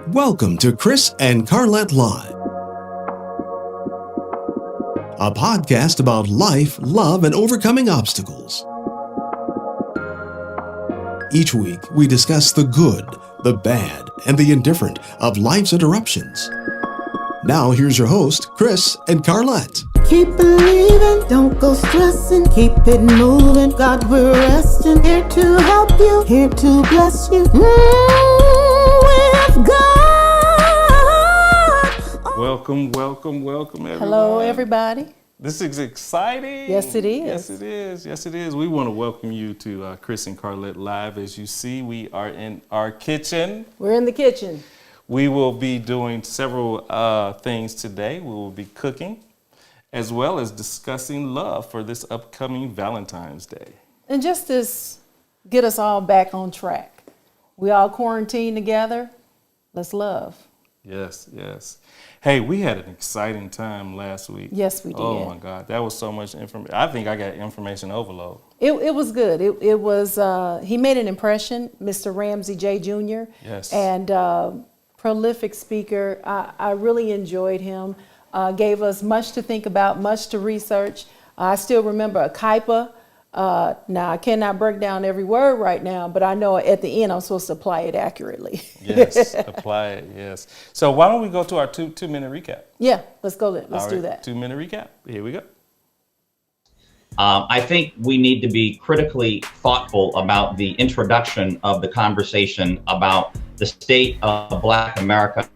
Welcome to Chris and Carlette Live, a podcast about life, love, and overcoming obstacles. Each week, we discuss the good, the bad, and the indifferent of life's interruptions. Now, here's your host, Chris and Carlette. Keep believing, don't go stressing, keep it moving. God, we're resting, here to help you, here to bless you. With God. Welcome, everybody. Hello, everybody. This is exciting. Yes, it is. Yes, it is. We want to welcome you to Chris and Carlette Live. As you see, we are in our kitchen. We're in the kitchen. We will be doing several things today. We will be cooking, as well as discussing love for this upcoming Valentine's Day. And just to get us all back on track, we all quarantined together. Let's love. Yes. Hey, we had an exciting time last week. Yes, we did. Oh my God, that was so much information. I think I got information overload. It was good. It was, he made an impression, Mr. Ramsey J. Jr. Yes. And prolific speaker. I really enjoyed him. Gave us much to think about, much to research. I still remember a kaipa. Now, I cannot break down every word right now, but I know at the end I'm supposed to apply it accurately. Yes, apply it, yes. So why don't we go to our two-minute recap? Yeah, let's go. Let's do that. 2-minute recap. Here we go. I think we need to be critically thoughtful about the introduction of the conversation about the state of Black America.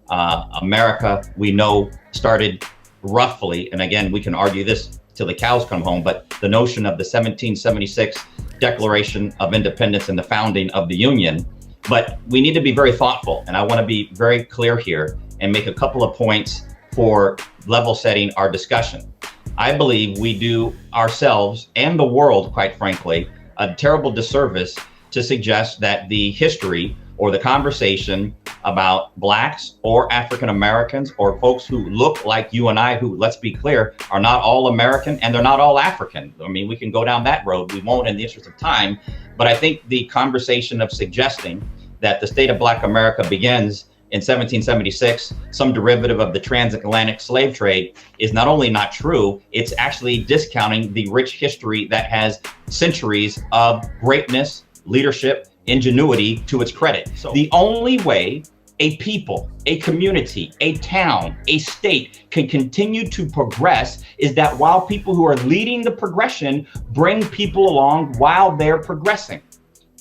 America, we know, started roughly, and again, we can argue this till the cows come home, but the notion of the 1776 Declaration of Independence and the founding of the Union. But we need to be very thoughtful, and I want to be very clear here and make a couple of points for level setting our discussion. I believe we do ourselves and the world, quite frankly, a terrible disservice to suggest that the history or the conversation about Blacks or African Americans or folks who look like you and I, who, let's be clear, are not all American and they're not all African. I mean, we can go down that road. We won't in the interest of time. But I think the conversation of suggesting that the state of Black America begins in 1776, some derivative of the transatlantic slave trade, is not only not true, it's actually discounting the rich history that has centuries of greatness, leadership, ingenuity to its credit. So the only way a people, a community, a town, a state can continue to progress is that while people who are leading the progression bring people along while they're progressing.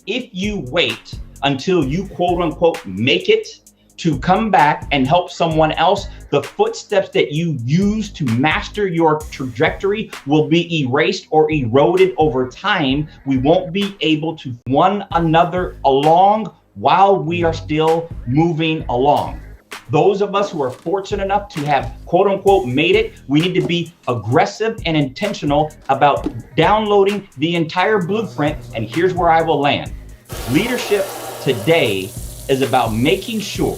If you wait until you quote unquote make it to come back and help someone else, the footsteps that you use to master your trajectory will be erased or eroded over time. We won't be able to one another along while we are still moving along. Those of us who are fortunate enough to have quote unquote made it, we need to be aggressive and intentional about downloading the entire blueprint. And here's where I will land. Leadership today is about making sure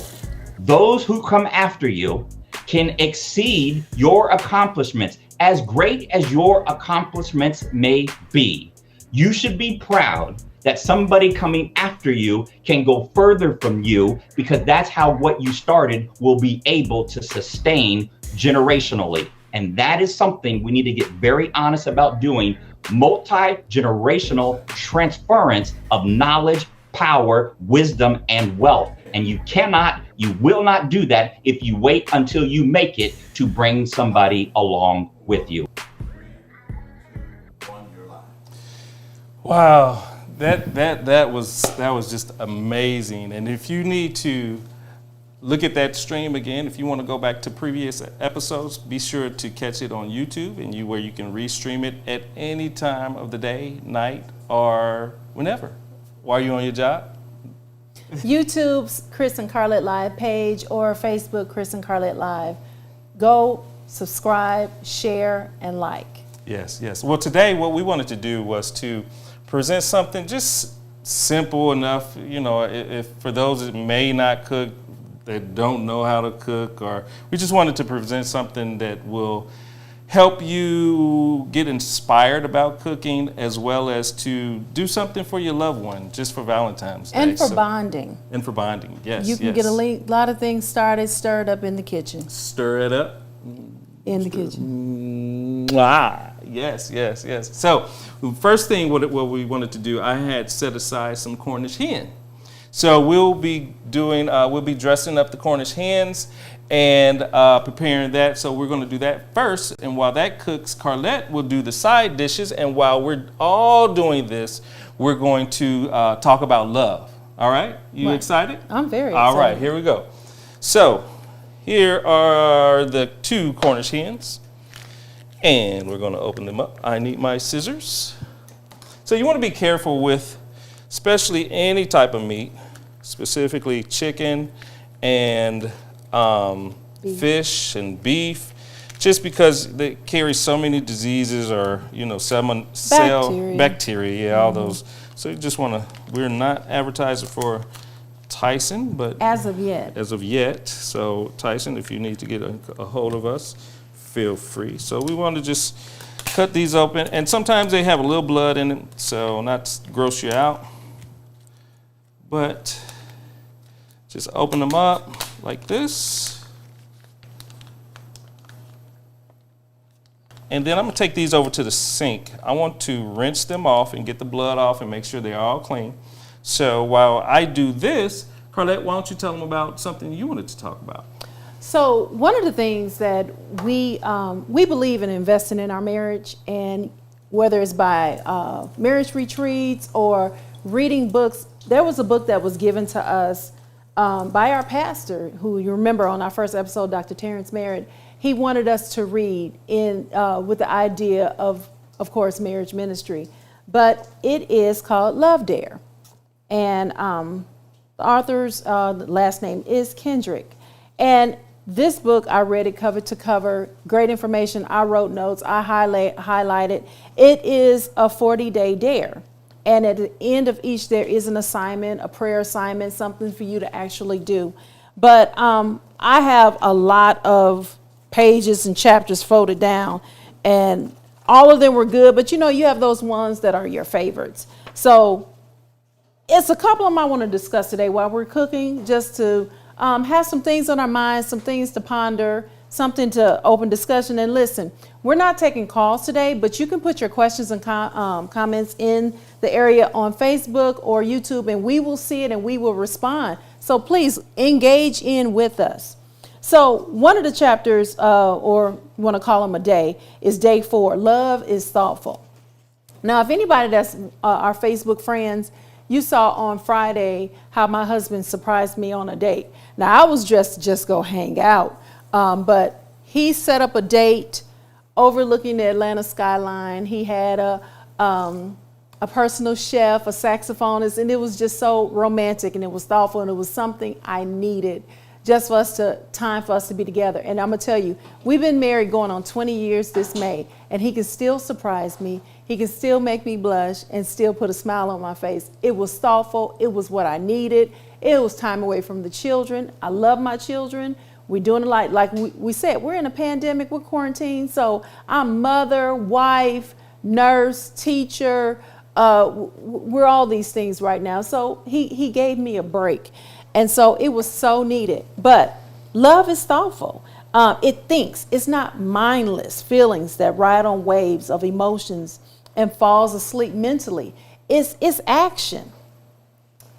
those who come after you can exceed your accomplishments. As great as your accomplishments may be, you should be proud that somebody coming after you can go further from you, because that's how what you started will be able to sustain generationally. And that is something we need to get very honest about doing. Multi-generational transference of knowledge, power, wisdom, and wealth. And you will not do that if you wait until you make it to bring somebody along with you. Wow, that was just amazing. And if you need to look at that stream again, if you want to go back to previous episodes, be sure to catch it on YouTube, and where you can restream it at any time of the day, night, or whenever. While you're on your job. YouTube's Chris and Carlette Live page or Facebook Chris and Carlette Live. Go subscribe, share, and like. Yes. Well, today what we wanted to do was to present something just simple enough, if for those that may not cook, that don't know how to cook, or we just wanted to present something that will help you get inspired about cooking, as well as to do something for your loved one just for Valentine's Day. And for bonding. And for bonding, yes. You can get a lot of things stirred up in the kitchen. Stir it up. In the kitchen. Yes. So, first thing what we wanted to do, I had set aside some Cornish hen. So we'll be dressing up the Cornish hens and preparing that. So we're going to do that first. And while that cooks, Carlette will do the side dishes. And while we're all doing this, we're going to talk about love. All right? You excited? I'm very excited. All right, here we go. So here are the 2 Cornish hens. And we're going to open them up. I need my scissors. So you want to be careful with especially any type of meat, specifically chicken and fish and beef, just because they carry so many diseases or, bacteria, all those. So you just want to, we're not advertising for Tyson, but as of yet. So Tyson, if you need to get a hold of us, feel free. So we want to just cut these open, and sometimes they have a little blood in it, so not to gross you out. But just open them up like this. And then I'm going to take these over to the sink. I want to rinse them off and get the blood off and make sure they're all clean. So while I do this, Carlette, why don't you tell them about something you wanted to talk about? So one of the things that we believe in investing in our marriage, and whether it's by marriage retreats or reading books. There was a book that was given to us by our pastor, who you remember on our first episode, Dr. Terrence Merritt. He wanted us to read with the idea of course, marriage ministry. But it is called Love Dare. And the author's last name is Kendrick. And this book, I read it cover to cover, great information. I wrote notes, I highlighted. It is a 40-day dare. And at the end of each, there is an assignment, a prayer assignment, something for you to actually do. But I have a lot of pages and chapters folded down, and all of them were good. But you have those ones that are your favorites. So it's a couple of them I want to discuss today while we're cooking, just to have some things on our minds, some things to ponder, something to open discussion. And listen, we're not taking calls today, but you can put your questions and comments in the area on Facebook or YouTube, and we will see it and we will respond. So please engage in with us. So one of the chapters, or you want to call them a day, is day 4. Love is thoughtful. Now, if anybody that's our Facebook friends, you saw on Friday how my husband surprised me on a date. Now, I was dressed to just go hang out, but he set up a date overlooking the Atlanta skyline. He had a personal chef, a saxophonist, and it was just so romantic, and it was thoughtful, and it was something I needed just for us to be together. And I'm gonna tell you, we've been married going on 20 years this May, and he can still surprise me. He can still make me blush and still put a smile on my face. It was thoughtful. It was what I needed. It was time away from the children. I love my children. We're doing it like we said, we're in a pandemic, we're quarantined. So I'm mother, wife, nurse, teacher. We're all these things right now. So he gave me a break. And so it was so needed. But love is thoughtful. It thinks. It's not mindless feelings that ride on waves of emotions and falls asleep mentally. It's action.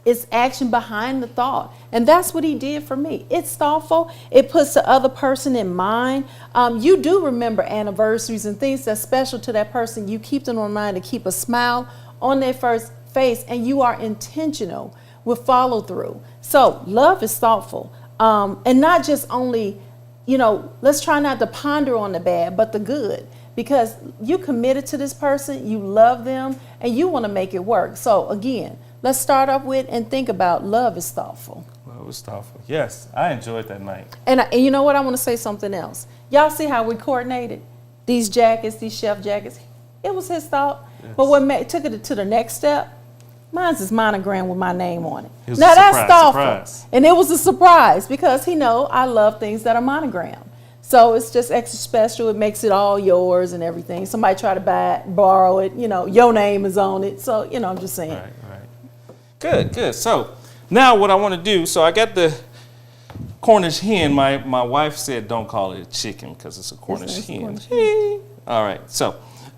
It's action behind the thought. And that's what he did for me. It's thoughtful. It puts the other person in mind. You do remember anniversaries and things that's special to that person. You keep them in mind to keep a smile on their first face, and you are intentional with follow through. So love is thoughtful. And not just only, let's try not to ponder on the bad, but the good. Because you committed to this person, you love them, and you want to make it work. So again, let's start off with and think about love is thoughtful. Love is thoughtful. Yes, I enjoyed that night. And you know what? I want to say something else. Y'all see how we coordinated these jackets, these chef jackets? It was his thought. Yes. But what took it to the next step, mine's is monogram with my name on it. It was now a that's thoughtful. Surprise. And it was a surprise because he know I love things that are monogrammed. So it's just extra special. It makes it all yours and everything. Somebody try to borrow it, your name is on it. So, I'm just saying. Right. Good. So now what I want to do, so I got the Cornish hen. My wife said don't call it a chicken because it's a Cornish hen. All right. So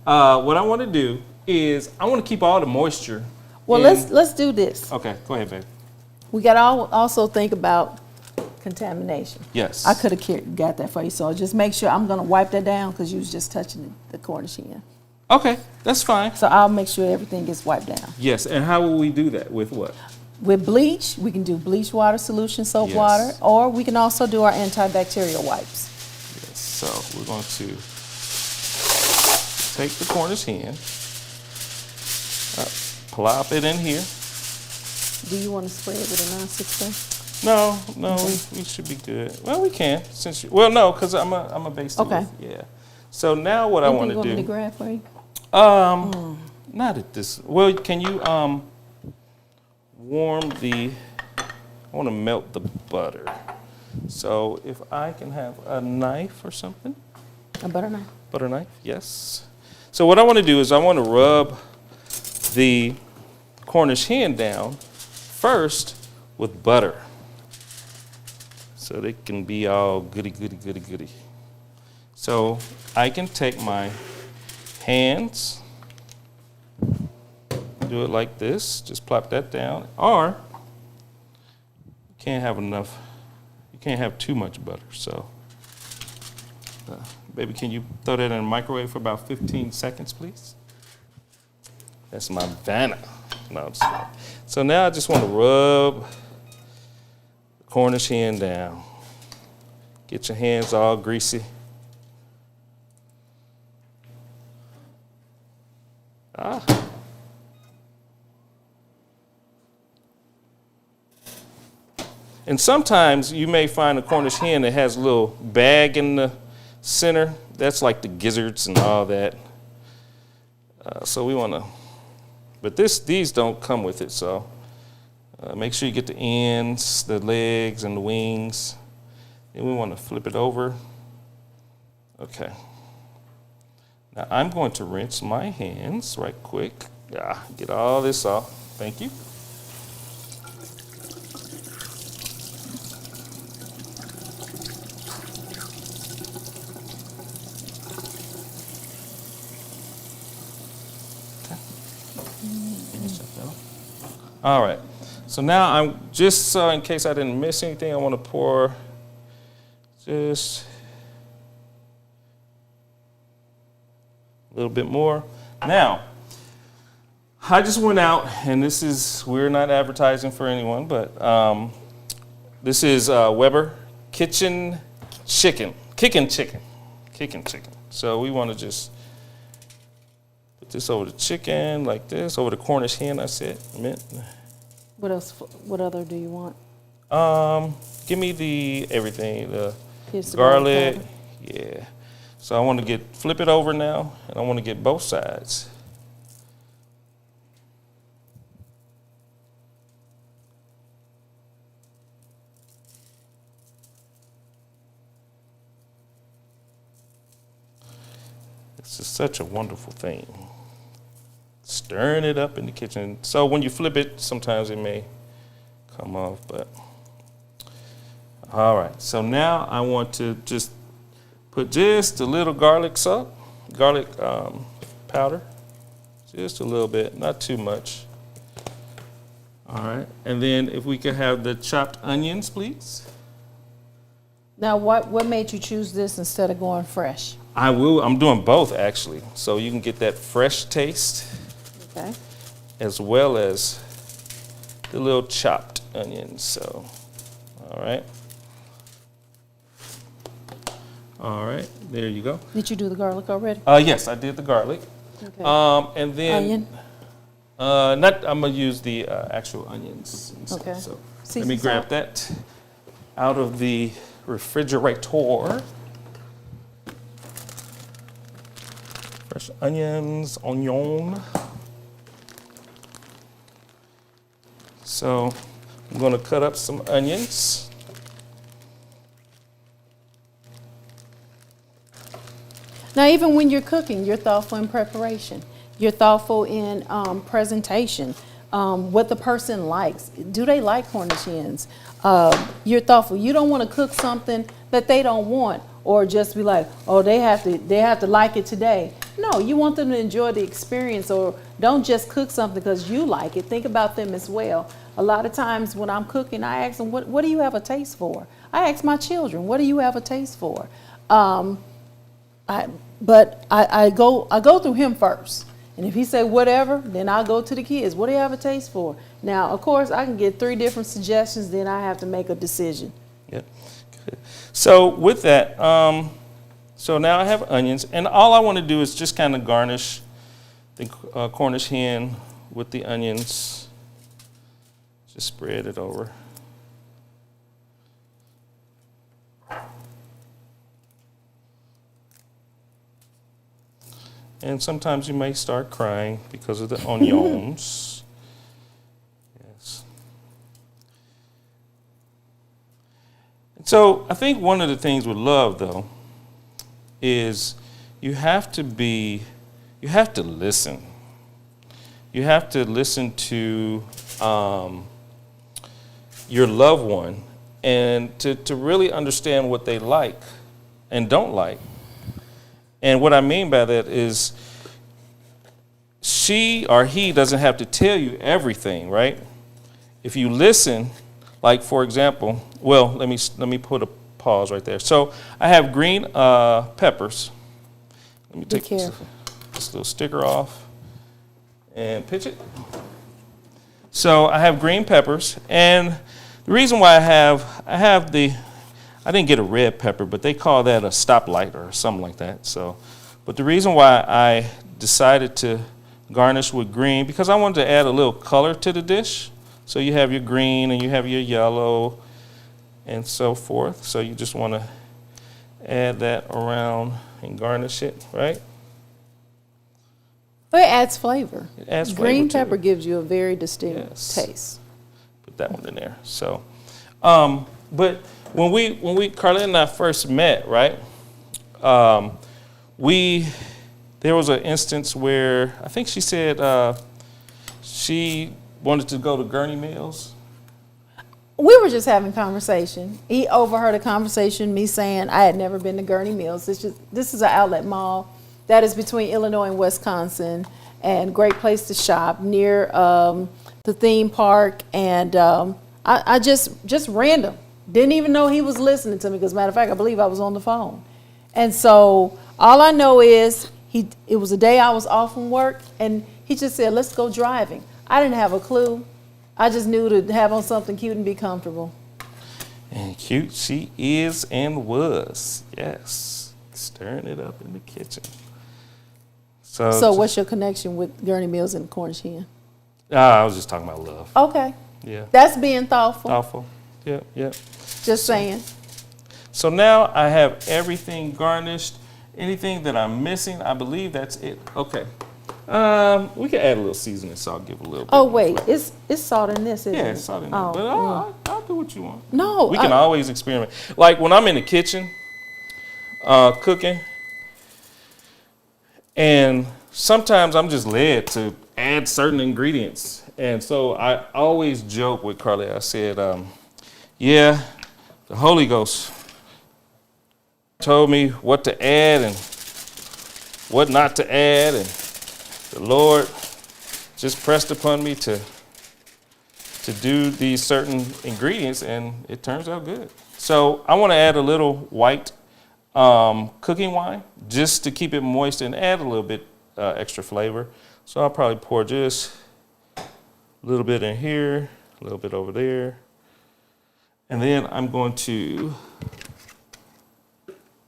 what I want to do is I want to keep all the moisture. Well, let's do this. Okay, go ahead, baby. We got to also think about contamination. Yes. I could have got that for you. So just make sure I'm going to wipe that down because you was just touching the Cornish hen. Okay, that's fine. So I'll make sure everything gets wiped down. Yes, and how will we do that? With what? With bleach, we can do bleach water solution, soap Yes. water, or we can also do our antibacterial wipes. Yes, so we're going to take the Cornish hen, plop it in here. Do you want to spray it with a non-stick spray? No, we should be good. Well, we can, no, because I'm a base. Okay. Yeah. So now what I want to do. You want me to grab for you? Not at this. Well, can you warm I want to melt the butter. So if I can have a knife or something. A butter knife? Butter knife, yes. So what I want to do is I want to rub the Cornish hen down first with butter. So they can be all goody. So I can take my hands, do it like this, just plop that down, or you can't have too much butter. So, baby, can you throw that in the microwave for about 15 seconds, please? That's my Vanna. No, I'm just kidding. So now I just want to rub the Cornish hen down. Get your hands all greasy. And sometimes you may find a Cornish hen that has a little bag in the center. That's like the gizzards and all that. So we want to, but these don't come with it. So make sure you get the ends, the legs, and the wings. Then we want to flip it over. Okay. Now I'm going to rinse my hands right quick. Get all this off. Thank you. All right. So now I'm just in case I didn't miss anything, I want to pour just a little bit more. Now, I just went out, and we're not advertising for anyone, but this is Weber Kicking Chicken. So we want to just put this over the chicken like this, over the Cornish hen, I said. What else? What other do you want? Give me everything, the Here's the garlic. powder. Yeah. So I want to flip it over now, and I want to get both sides. It's just such a wonderful thing. Stirring it up in the kitchen. So when you flip it, sometimes it may come off, but all right. So now I want to just put just a little garlic powder, just a little bit, not too much. All right, and then if we could have the chopped onions, please. Now, what made you choose this instead of going fresh? I'm doing both actually, so you can get that fresh taste. Okay. As well as the little chopped onions. So, all right, there you go. Did you do the garlic already? Yes, I did the garlic. Okay. And then Onion? I'm gonna use the actual onions. Okay. So Sea let me salt. grab that out of the refrigerator. Fresh onions, onion. So I'm going to cut up some onions. Now, even when you're cooking, you're thoughtful in preparation. You're thoughtful in presentation. What the person likes. Do they like Cornish hens? You're thoughtful. You don't want to cook something that they don't want, or just be like, oh, they have to like it today. No, you want them to enjoy the experience, or don't just cook something because you like it. Think about them as well. A lot of times when I'm cooking, I ask them, what do you have a taste for? I ask my children, what do you have a taste for? I go through him first. And if he say whatever, then I'll go to the kids. What do you have a taste for? Now, of course, I can get 3 different suggestions, then I have to make a decision. Yep. Good. So with that, so now I have onions, and all I want to do is just kind of garnish the Cornish hen with the onions. Just spread it over. And sometimes you may start crying because of the onions. Yes. And so I think one of the things with love, though, is you have to listen. You have to listen to your loved one, and to really understand what they like and don't like. And what I mean by that is she or he doesn't have to tell you everything, right? If you listen, like for example, well, let me put a pause right there. So I have green peppers. Let me take this little sticker off and pitch it. So I have green peppers, and the reason why I didn't get a red pepper, but they call that a stoplight or something like that. So, but the reason why I decided to garnish with green, because I wanted to add a little color to the dish. So you have your green and you have your yellow and so forth. So you just want to add that around and garnish it, right? But it adds flavor. It adds flavor. Green pepper gives you a very distinct taste. Put that one in there. So, but when Carlette and I first met, right? There was an instance where I think she said she wanted to go to Gurney Mills. We were just having conversation. He overheard a conversation, me saying I had never been to Gurney Mills. This is an outlet mall that is between Illinois and Wisconsin, and great place to shop near the theme park. And I just random. Didn't even know he was listening to me, because matter of fact, I believe I was on the phone. And so all I know is it was a day I was off from work, and he just said, let's go driving. I didn't have a clue. I just knew to have on something cute and be comfortable. And cute she is and was. Yes. Stirring it up in the kitchen. So what's your connection with Gurney Mills and Cornish hen? I was just talking about love. Okay. Yeah. That's being thoughtful. Thoughtful. Yep. Just saying. So now I have everything garnished. Anything that I'm missing, I believe that's it. Okay. We can add a little seasoning salt, give a little bit. Oh wait, it's salt in this, isn't it? Yeah, it's salt in there. But I'll do what you want. No. We can always experiment. Like when I'm in the kitchen cooking, and sometimes I'm just led to add certain ingredients. And so I always joke with Carlette. I said, the Holy Ghost told me what to add and what not to add, and the Lord just pressed upon me to do these certain ingredients, and it turns out good. So I want to add a little white cooking wine just to keep it moist and add a little bit extra flavor. So I'll probably pour just a little bit in here, a little bit over there. And then I'm going to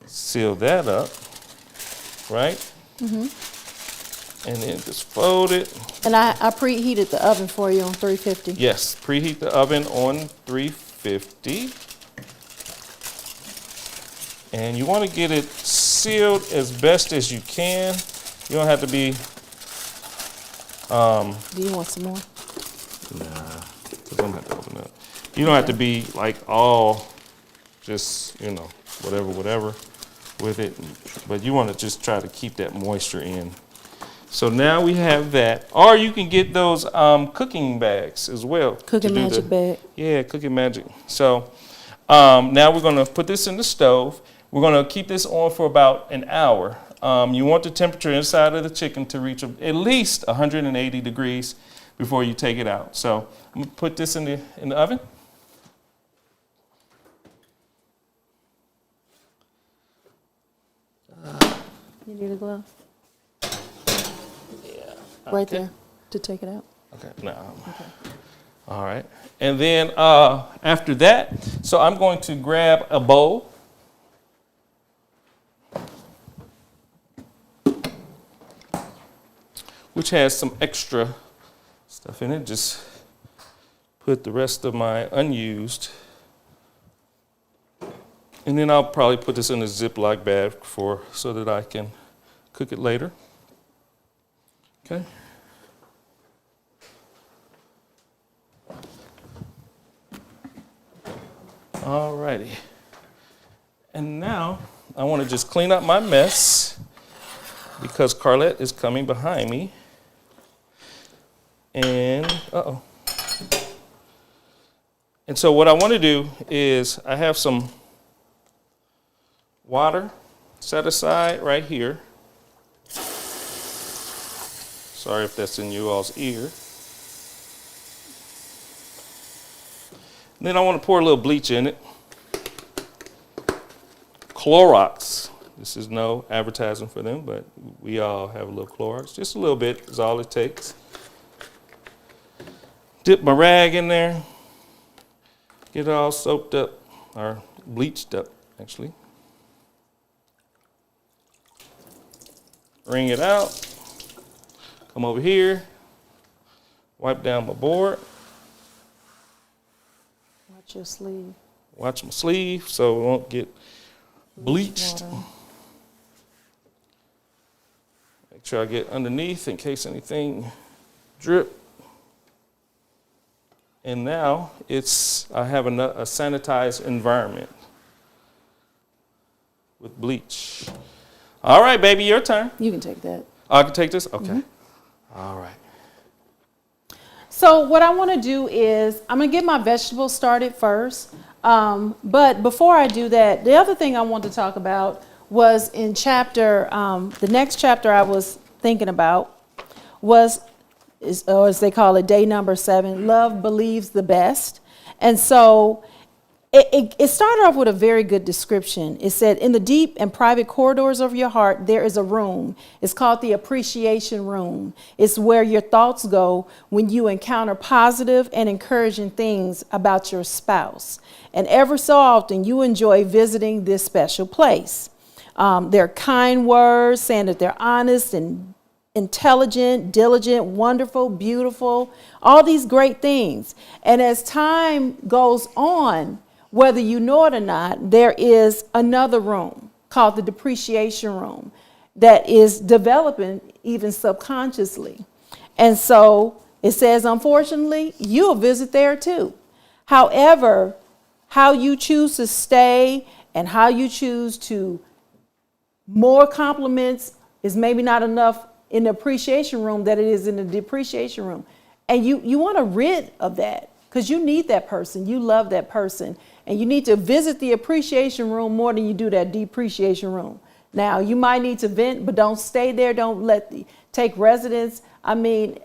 seal that up, right? Mm-hmm. And then just fold it. And I preheated the oven for you on 350. Yes, preheat the oven on 350. And you want to get it sealed as best as you can. You don't have to be... Do you want some more? Nah, because I'm going to have to open up. You don't have to be like all just, whatever. with it, but you want to just try to keep that moisture in. So now we have that. Or you can get those cooking bags as well. Cooking magic bag. Yeah, cooking magic. So now we're going to put this in the stove. We're going to keep this on for about an hour. You want the temperature inside of the chicken to reach at least 180 degrees before you take it out. So I'm going to put this in the oven. You need a glove? Yeah. Right there to take it out. Okay. No. Okay. All right. And then after that, so I'm going to grab a bowl. Which has some extra stuff in it. Just put the rest of my unused. And then I'll probably put this in a Ziploc bag so that I can cook it later. Okay. All righty. And now I want to just clean up my mess because Carlette is coming behind me. And, And so what I want to do is I have some water set aside right here. Sorry if that's in you all's ear. And then I want to pour a little bleach in it. Clorox. This is no advertising for them, but we all have a little Clorox. Just a little bit is all it takes. Dip my rag in there. Get it all soaked up, or bleached up, actually. Wring it out. Come over here. Wipe down my board. Watch your sleeve. Watch my sleeve so it won't get bleached. Make sure I get underneath in case anything drip. And now I have a sanitized environment with bleach. All right, baby, your turn. You can take that. Oh, I can take this? Okay. Mm-hmm. All right. So what I want to do is I'm going to get my vegetables started first. But before I do that, the other thing I want to talk about was in the next chapter I was thinking about was, or as they call it, day number 7, love believes the best. And so it started off with a very good description. It said, in the deep and private corridors of your heart, there is a room. It's called the appreciation room. It's where your thoughts go when you encounter positive and encouraging things about your spouse. And ever so often, you enjoy visiting this special place. Their kind words, saying that they're honest and intelligent, diligent, wonderful, beautiful, all these great things. And as time goes on, whether you know it or not, there is another room called the depreciation room that is developing even subconsciously. And so it says, unfortunately, you'll visit there too. However, how you choose to stay and how you choose to more compliments is maybe not enough in the appreciation room that it is in the depreciation room. And you want to rid of that because you need that person. You love that person. And you need to visit the appreciation room more than you do that depreciation room. Now, you might need to vent, but don't stay there. Don't take residence. I mean,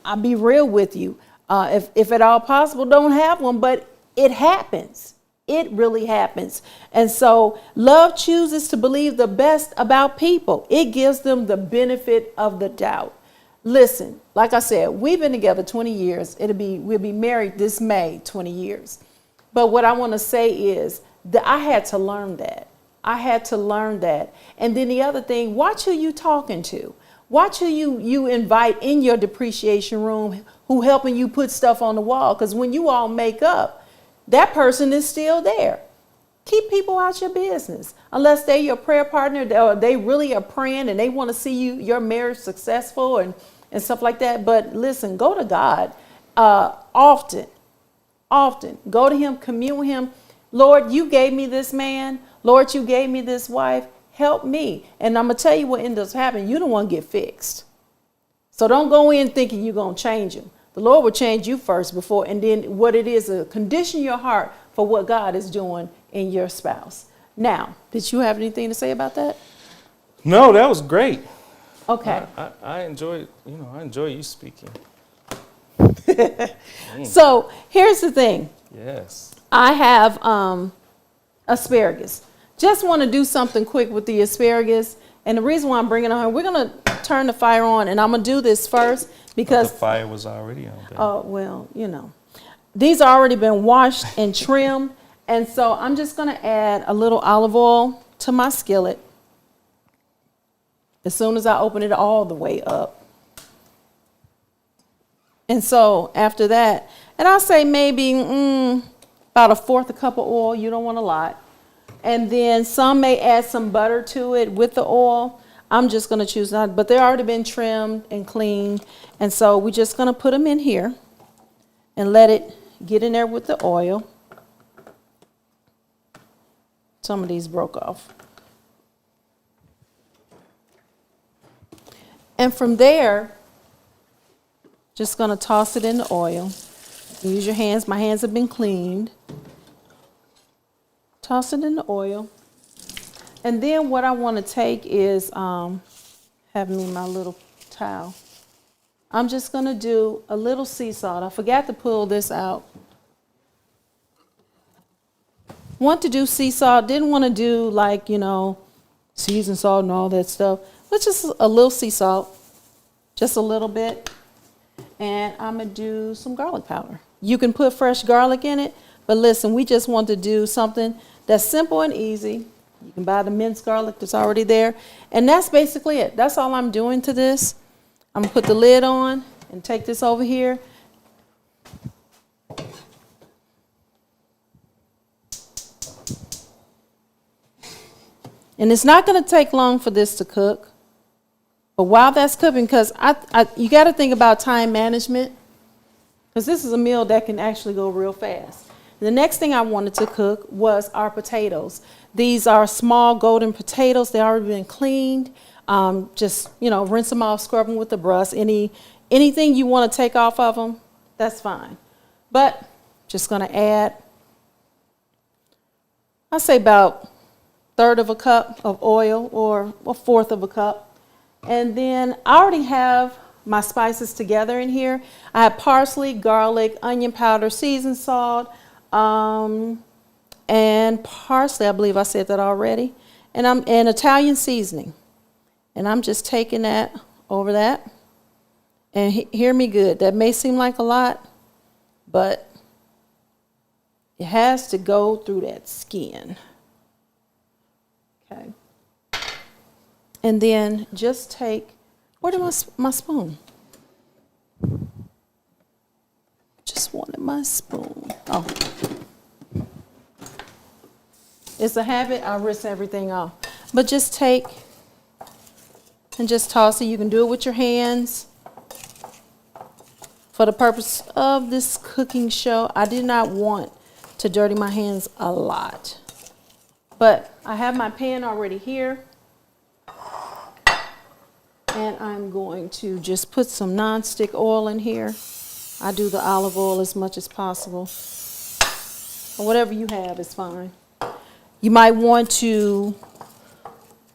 I'll be real with you. If at all possible, don't have one, but it happens. It really happens. And so love chooses to believe the best about people. It gives them the benefit of the doubt. Listen, like I said, we've been together 20 years. We'll be married this May, 20 years. But what I want to say is that I had to learn that. I had to learn that. And then the other thing, watch who you talking to. Watch who you invite in your depreciation room who helping you put stuff on the wall. Because when you all make up, that person is still there. Keep people out your business. Unless they're your prayer partner or they really are praying and they want to see your marriage successful and stuff like that. But listen, go to God often. Go to him, commune with him. Lord, you gave me this man. Lord, you gave me this wife. Help me. And I'm going to tell you what ends up happening. You don't want to get fixed. So don't go in thinking you're going to change him. The Lord will change you first before, and then what it is, condition your heart for what God is doing in your spouse. Now, did you have anything to say about that? No, that was great. Okay. I enjoy you speaking. So here's the thing. Yes. I have asparagus. Just want to do something quick with the asparagus. And the reason why I'm bringing it on, we're going to turn the fire on, and I'm going to do this first because the fire was already on. Oh, well, these are already been washed and trimmed. And so I'm just going to add a little olive oil to my skillet as soon as I open it all the way up. And so after that, and I'll say maybe about 1/4 cup of oil. You don't want a lot. And then some may add some butter to it with the oil. I'm just going to choose not, but they've already been trimmed and cleaned. And so we're just going to put them in here and let it get in there with the oil. Some of these broke off. And from there, just going to toss it in the oil. Use your hands. My hands have been cleaned. Toss it in the oil. And then what I want to take is, have me my little towel. I'm just going to do a little sea salt. I forgot to pull this out. Want to do sea salt. Didn't want to do like, seasoned salt and all that stuff. But just a little sea salt. Just a little bit. And I'm going to do some garlic powder. You can put fresh garlic in it. But listen, we just want to do something that's simple and easy. You can buy the minced garlic that's already there. And that's basically it. That's all I'm doing to this. I'm going to put the lid on and take this over here. And it's not going to take long for this to cook. But while that's cooking, because you got to think about time management. Because this is a meal that can actually go real fast. The next thing I wanted to cook was our potatoes. These are small golden potatoes. They've already been cleaned. Just, rinse them off, scrub them with the brush. Anything you want to take off of them, that's fine. But just going to add, I'll say about 1/3 cup of oil or 1/4 cup. And then I already have my spices together in here. I have parsley, garlic, onion powder, seasoned salt, and parsley, I believe I said that already, and Italian seasoning. And I'm just taking that over that. And hear me good. That may seem like a lot, but it has to go through that skin. Okay. And then just take, where's my spoon? Just wanted my spoon. Oh. It's a habit. I risk everything off. But just take and just toss it. You can do it with your hands. For the purpose of this cooking show, I did not want to dirty my hands a lot. But I have my pan already here. And I'm going to just put some nonstick oil in here. I do the olive oil as much as possible. Or whatever you have is fine. You might want to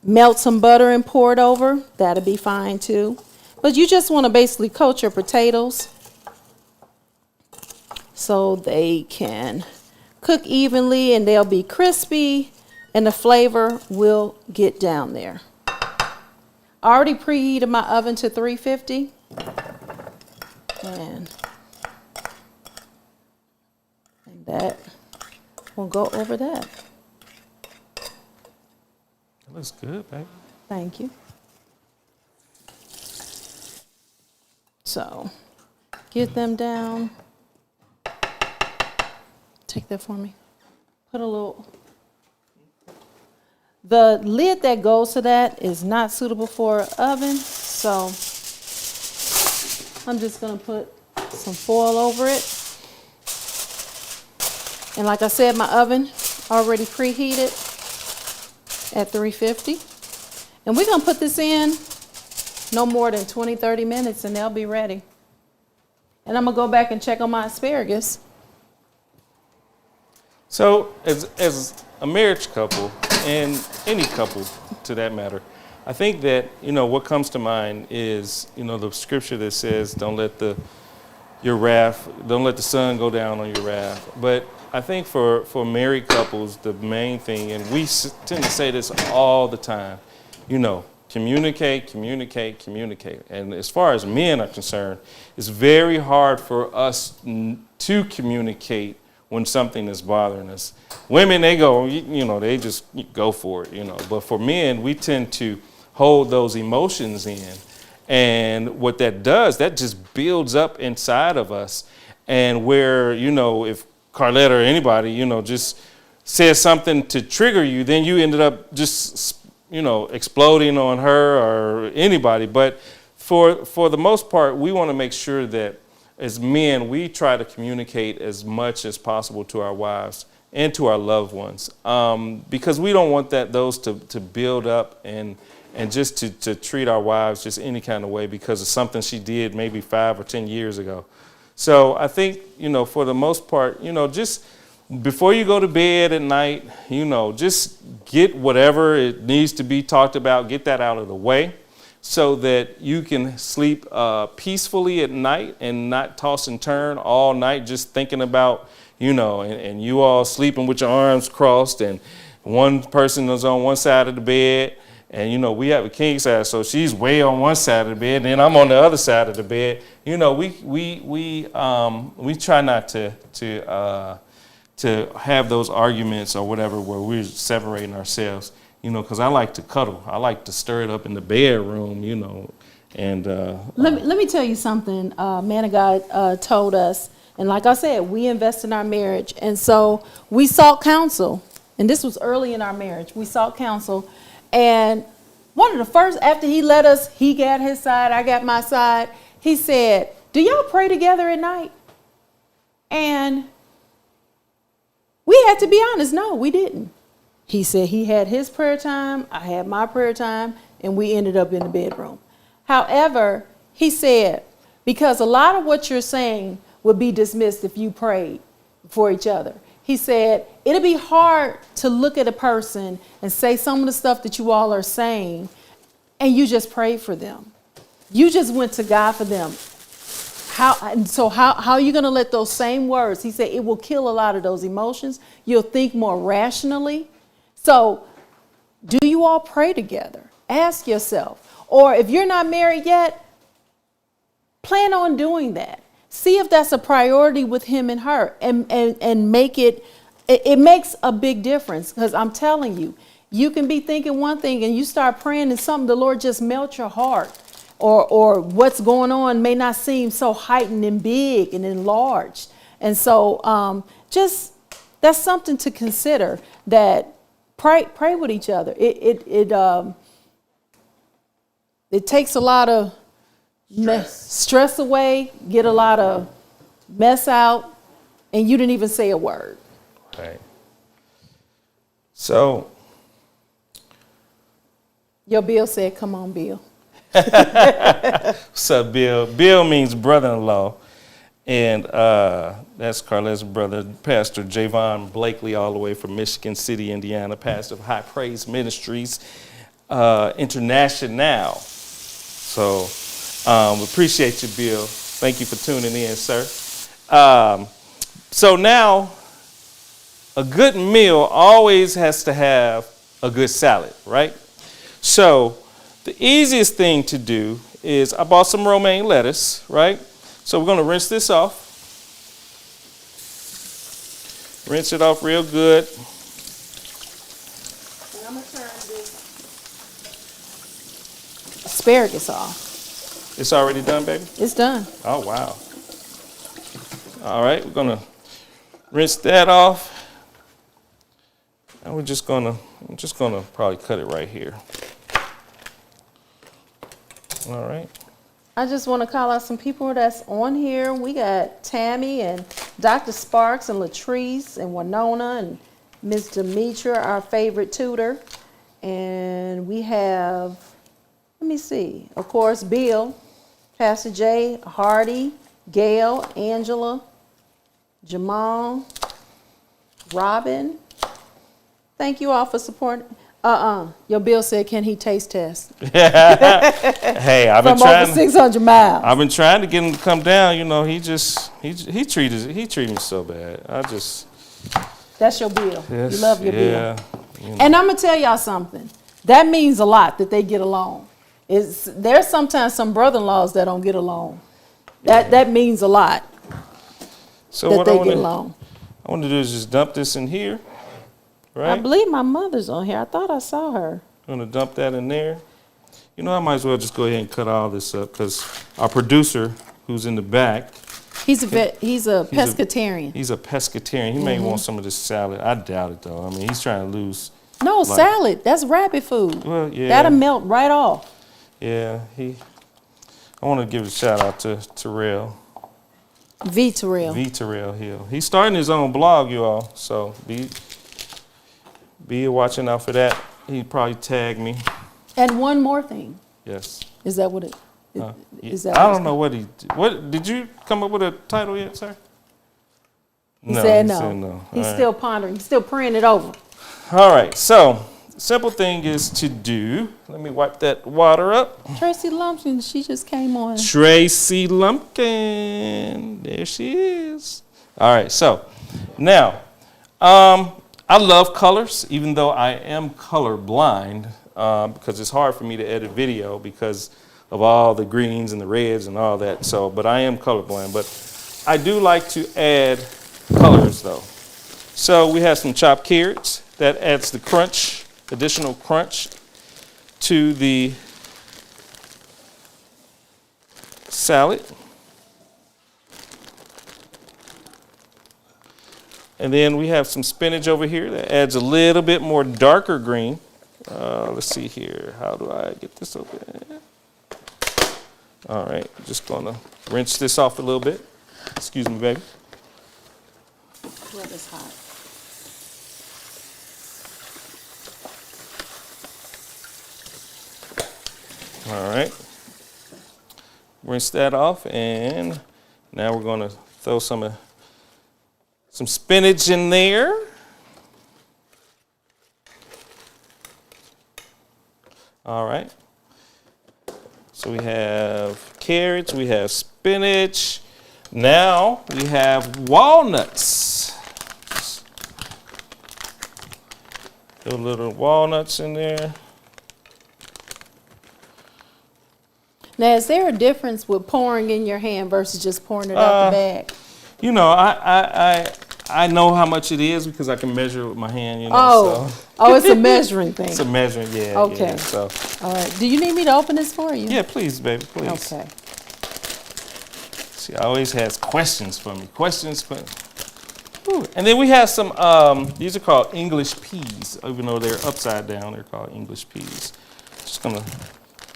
melt some butter and pour it over. That'll be fine too. But you just want to basically coat your potatoes so they can cook evenly and they'll be crispy and the flavor will get down there. I already preheated my oven to 350. And that will go over that. That looks good, babe. Thank you. So, get them down. Take that for me. Put a little. The lid that goes to that is not suitable for an oven, so I'm just going to put some foil over it. And like I said, my oven already preheated. at 350. And we're going to put this in no more than 20, 30 minutes, and they'll be ready. And I'm going to go back and check on my asparagus. So as a marriage couple, and any couple to that matter, I think that, what comes to mind is, the scripture that says, don't let the sun go down on your wrath. But I think for married couples, the main thing, and we tend to say this all the time, communicate. And as far as men are concerned, it's very hard for us to communicate when something is bothering us. Women, they go, they just go for it, But for men, we tend to hold those emotions in. And what that does, that just builds up inside of us. And where, if Carlette or anybody, just says something to trigger you, then you ended up just, exploding on her or anybody. But for the most part, we want to make sure that as men, we try to communicate as much as possible to our wives and to our loved ones, because we don't want those to build up and just to treat our wives just any kind of way because of something she did maybe 5 or 10 years ago. So I think, for the most part, just before you go to bed at night, just get whatever it needs to be talked about, get that out of the way so that you can sleep peacefully at night and not toss and turn all night just thinking about, and you all sleeping with your arms crossed and one person is on one side of the bed. And, we have a king size, so she's way on one side of the bed, and then I'm on the other side of the bed. We try not to have those arguments or whatever where we're separating ourselves, because I like to cuddle. I like to stir it up in the bedroom, and let me tell you something. Man of God told us, and like I said, we invest in our marriage, and so we sought counsel, and this was early in our marriage. We sought counsel. And one of the first, after he let us, he got his side, I got my side, he said, do y'all pray together at night? And we had to be honest, no, we didn't. He said he had his prayer time, I had my prayer time, and we ended up in the bedroom. However, he said, because a lot of what you're saying would be dismissed if you prayed for each other. He said, it'll be hard to look at a person and say some of the stuff that you all are saying, and you just prayed for them. You just went to God for them. How are you going to let those same words? He said, it will kill a lot of those emotions. You'll think more rationally. So do you all pray together? Ask yourself. Or if you're not married yet, plan on doing that. See if that's a priority with him and her, and make it makes a big difference, because I'm telling you, you can be thinking one thing and you start praying and something, the Lord just melts your heart, or what's going on may not seem so heightened and big and enlarged. And so just that's something to consider, that pray with each other. It takes a lot of stress away, get a lot of mess out, and you didn't even say a word. Right. So. Your Bill said, come on, Bill. What's up, Bill? Bill means brother-in-law. And that's Carlette's brother, Pastor Javon Blakely, all the way from Michigan City, Indiana, pastor of High Praise Ministries International. So we appreciate you, Bill. Thank you for tuning in, sir. So now, a good meal always has to have a good salad, right? So the easiest thing to do is, I bought some romaine lettuce, right? So we're going to rinse this off. Rinse it off real good. And I'm going to turn this asparagus off. It's already done, baby? It's done. Oh, wow. All right, we're going to rinse that off. And I'm just going to probably cut it right here. All right. I just want to call out some people that's on here. We got Tammy and Dr. Sparks and Latrice and Winona and Miss Demetra, our favorite tutor. And we have, let me see, of course, Bill, Pastor Jay, Hardy, Gail, Angela, Jamal, Robin. Thank you all for supporting. Your Bill said, can he taste test? Hey, I've been From over trying. 600 miles. I've been trying to get him to come down. You know, he treated me so bad. That's your Bill. Yes, You love your Bill. yeah. You know. And I'm going to tell y'all something. That means a lot that they get along. There's sometimes some brother-in-laws that don't get along. That means a lot So that what they I get along. want to do is just dump this in here, I right? believe my mother's on here. I thought I saw her. I'm going to dump that in there. You know, I might as well just go ahead and cut all this up because our producer, who's in the back, He's a pescatarian. he's a pescatarian. He may want some of this salad. I doubt it, though. I mean, he's trying to lose. No, salad. That's rabbit food. Well, yeah. That'll melt right off. Yeah, I want to give a shout out to Terrell. V. Terrell. V. Terrell Hill. He's starting his own blog, you all. So be watching out for that. He'd probably tag me. And one more thing. Yes. Is that what it is? That I what don't know what did you come up with a title yet, sir? He said no. He's All right. still pondering. He's still praying it over. All right. So simple thing is to do. Let me wipe that water up. Tracy Lumpkin, she just came on. Tracy Lumpkin. There she is. All right. So now, I love colors, even though I am color blind, because it's hard for me to edit video because of all the greens and the reds and all that. So, but I am colorblind. But I do like to add colors, though. So we have some chopped carrots. That adds the crunch, additional crunch to the salad. And then we have some spinach over here that adds a little bit more darker green. Let's see here. How do I get this open? All right, just gonna rinse this off a little bit. Excuse me, baby. Well, it's hot. All right. Rinse that off, and now we're gonna throw some spinach in there. All right. So we have carrots, we have spinach. Now we have walnuts. Throw little walnuts in there. Now, is there a difference with pouring in your hand versus just pouring it out the bag? You know, I know how much it is because I can measure it with my hand, you know. Oh, it's a measuring thing. It's a measuring, yeah. Okay. Yeah, so. All right. Do you need me to open this for you? Yeah, please, baby, please. Okay. She always has questions for me. Ooh. And then we have some, these are called English peas. Even though they're upside down, they're called English peas. Just gonna.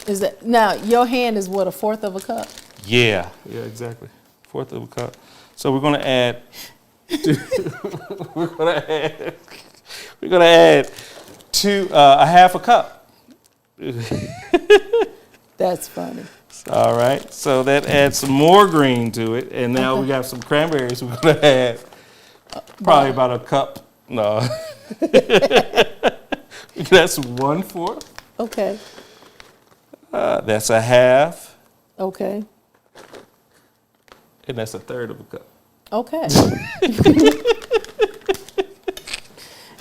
Is that, now, your hand is what, 1/4 of a cup? Yeah, exactly. 1/4 of a cup. So we're gonna add, we're gonna add a 1/2 cup. That's funny. All right, so that adds some more green to it, and now we got some cranberries. We're gonna add probably about a cup. No, that's 1/4. Okay. That's a 1/2, Okay. and that's 1/3 of a cup. Okay.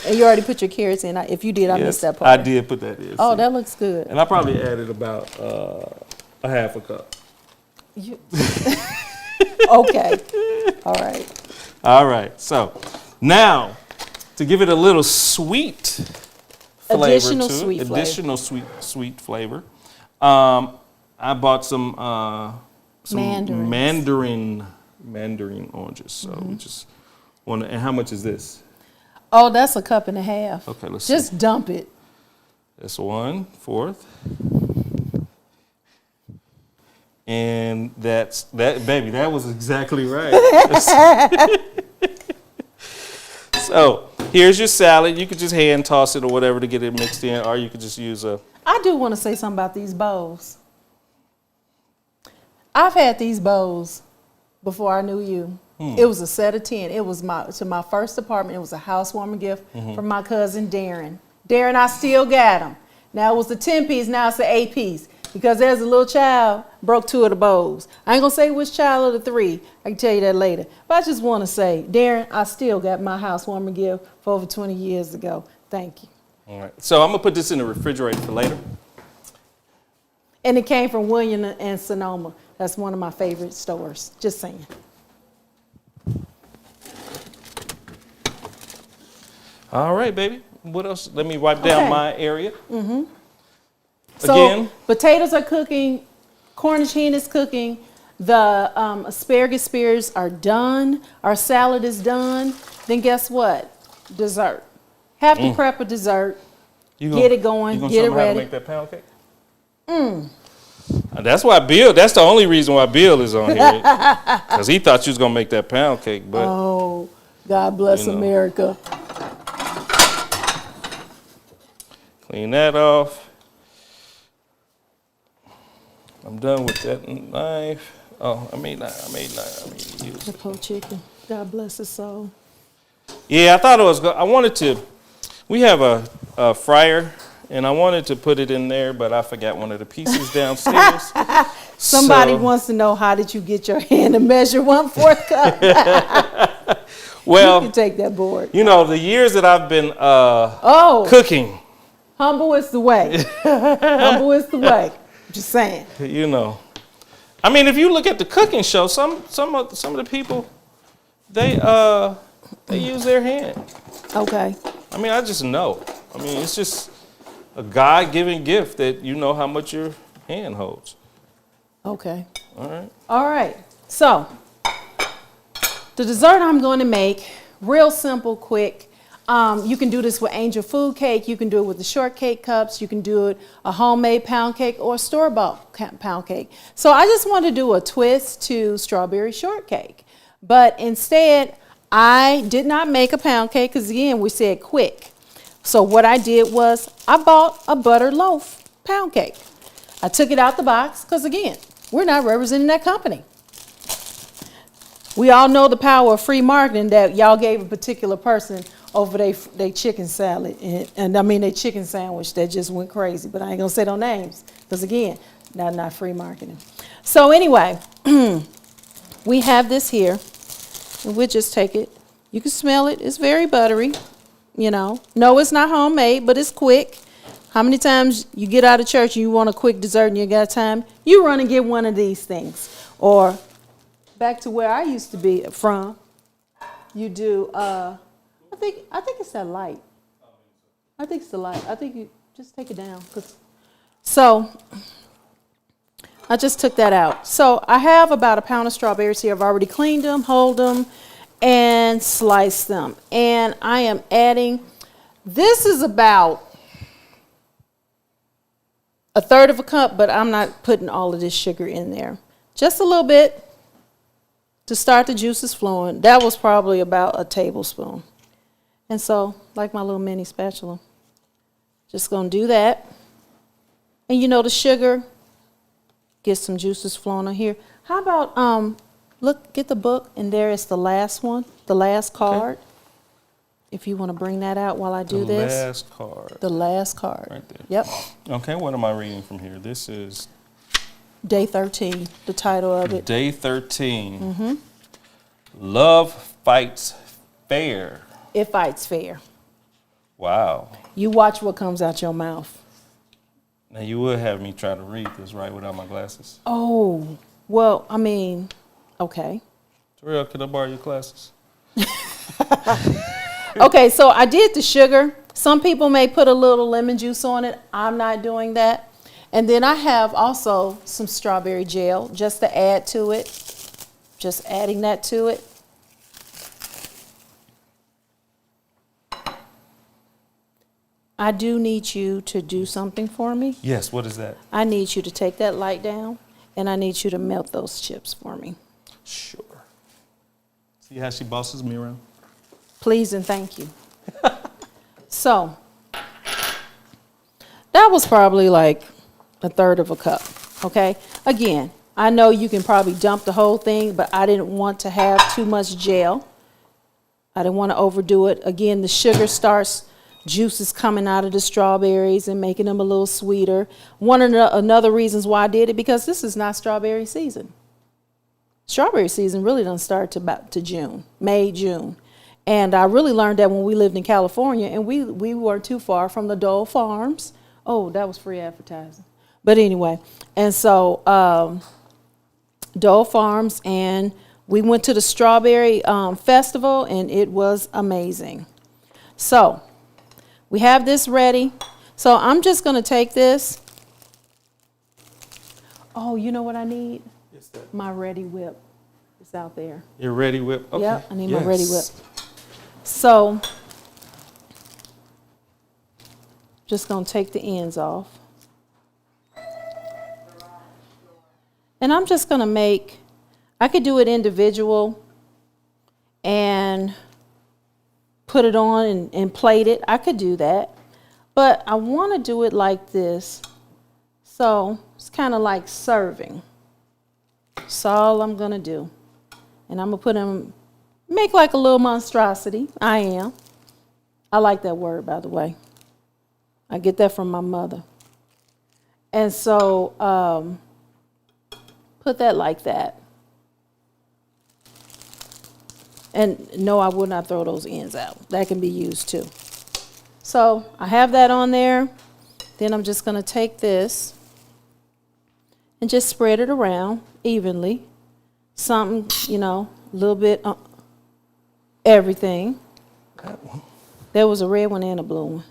And you already put your carrots in. If you did, I missed that part. I did put that in. Oh, see. that looks good. And I probably added about a 1/2 cup. Okay. All right. All right. So now, to give it a little sweet flavor Additional to sweet it, flavor. additional sweet flavor, I bought some Mandarins. mandarin oranges. So we just want to. And how much is this? Oh, that's a 1.5 cups. Okay, let's Just see. dump it. That's 1/4. And that's that, baby. That was exactly right. So Here's your salad. You could just hand toss it or whatever to get it mixed in, or you could just use a... I do want to say something about these bowls. I've had these bowls before I knew you. It was a set of 10. It was to my first apartment. It was a housewarming gift from my cousin Darren. Darren, I still got them. Now it was a 10-piece, now it's an 8-piece. Because as a little child, broke 2 of the bowls. I ain't gonna say which child of the 3. I can tell you that later. But I just want to say, Darren, I still got my housewarming gift for over 20 years ago. Thank you. All right. So I'm gonna put this in the refrigerator for later. And it came from William and Sonoma. That's one of my favorite stores. Just saying. All right, baby. What else? Let me wipe down my area. So Again. Potatoes are cooking. Cornish hen is cooking. The asparagus spears are done. Our salad is done. Then guess what? Dessert. Have to prep a dessert. Get it going. Get it ready. How to make that pound cake? That's why Bill. That's the only reason why Bill is on here, because he thought you was gonna make that pound cake. But oh, God bless America. Clean that off. I'm done with that knife. Oh, I made use The poached chicken. God bless his soul. Yeah, I thought it was good. I wanted to. We have a fryer, and I wanted to put it in there, but I forgot one of the pieces downstairs. Somebody wants to know, how did you get your hand to measure 1/4 cup? Well, you can take that board. You know, the years that I've been cooking. Humble is the way. Humble is the way. Just saying. You know, I mean, if you look at the cooking show, some of the people, they use their hand. Okay. I mean, I just know. I mean, it's just a God-given gift that you know how much your hand holds. Okay. All right. All right. So, the dessert I'm going to make, real simple, quick. You can do this with angel food cake. You can do it with the shortcake cups. You can do it a homemade pound cake or a store-bought pound cake. So I just want to do a twist to strawberry shortcake. But instead, I did not make a pound cake because, again, we said quick. So what I did was I bought a butter loaf pound cake. I took it out the box because, again, we're not representing that company. We all know the power of free marketing that y'all gave a particular person over their chicken salad and their chicken sandwich that just went crazy. But I ain't gonna say no names because, again, not free marketing. So anyway, we have this here, and we'll just take it. You can smell it. It's very buttery. You know, no, it's not homemade, but it's quick. How many times you get out of church and you want a quick dessert and you got time? You run and get one of these things. Or back to where I used to be from, you do. I think it's that light. I think it's the light. I think you just take it down. So I just took that out. So I have about a pound of strawberries here. I've already cleaned them, hulled them, and sliced them. And I am adding, this is about 1/3 cup, but I'm not putting all of this sugar in there. Just a little bit to start the juices flowing. That was probably about a tablespoon. And so, like my little mini spatula, just gonna do that. And you know the sugar, get some juices flowing on here. How about, look, get the book, and there is the last one, the last card. Okay. If you want to bring that out while I do this. The last card. The last card. Right there. Yep. Okay, what am I reading from here? This is Day 13, the title of it. Day 13. Mm-hmm. Love fights fair. It fights fair. Wow. You watch what comes out your mouth. Now, you would have me try to read this, right, without my glasses? Oh, well, I mean, okay. Terrell, can I borrow your glasses? Okay, so I did the sugar. Some people may put a little lemon juice on it. I'm not doing that. And then I have also some strawberry gel just to add to it. Just adding that to it. I do need you to do something for me. Yes, what is that? I need you to take that light down, and I need you to melt those chips for me. Sure. See how she bosses me around? Please and thank you. So that was probably like a third of a cup, okay? Again, I know you can probably dump the whole thing, but I didn't want to have too much gel. I didn't want to overdo it. Again, the sugar starts, juices coming out of the strawberries and making them a little sweeter. One of the another reasons why I did it, because this is not strawberry season. Strawberry season really doesn't start to June, May, June. And I really learned that when we lived in California, and we weren't too far from the Dole Farms. Oh, that was free advertising. But anyway, and so Dole Farms, and we went to the strawberry festival, and it was amazing. So we have this ready. So I'm just going to take this. Oh, you know what I need? Yes, sir. My Ready Whip is out there. Your Ready Whip? Okay. Yep, I need my Ready Whip. So just going to take the ends off. And I'm just going to make, I could do it individual and put it on and plate it. I could do that. But I want to do it like this. So it's kind of like serving. That's all I'm going to do. And I'm going to put them, make like a little monstrosity. I am. I like that word, by the way. I get that from my mother. And so put that like that. And no, I will not throw those ends out. That can be used too. So I have that on there. Then I'm just going to take this and just spread it around evenly. Something, you know, a little bit, everything. That one. There was a red one and a blue one.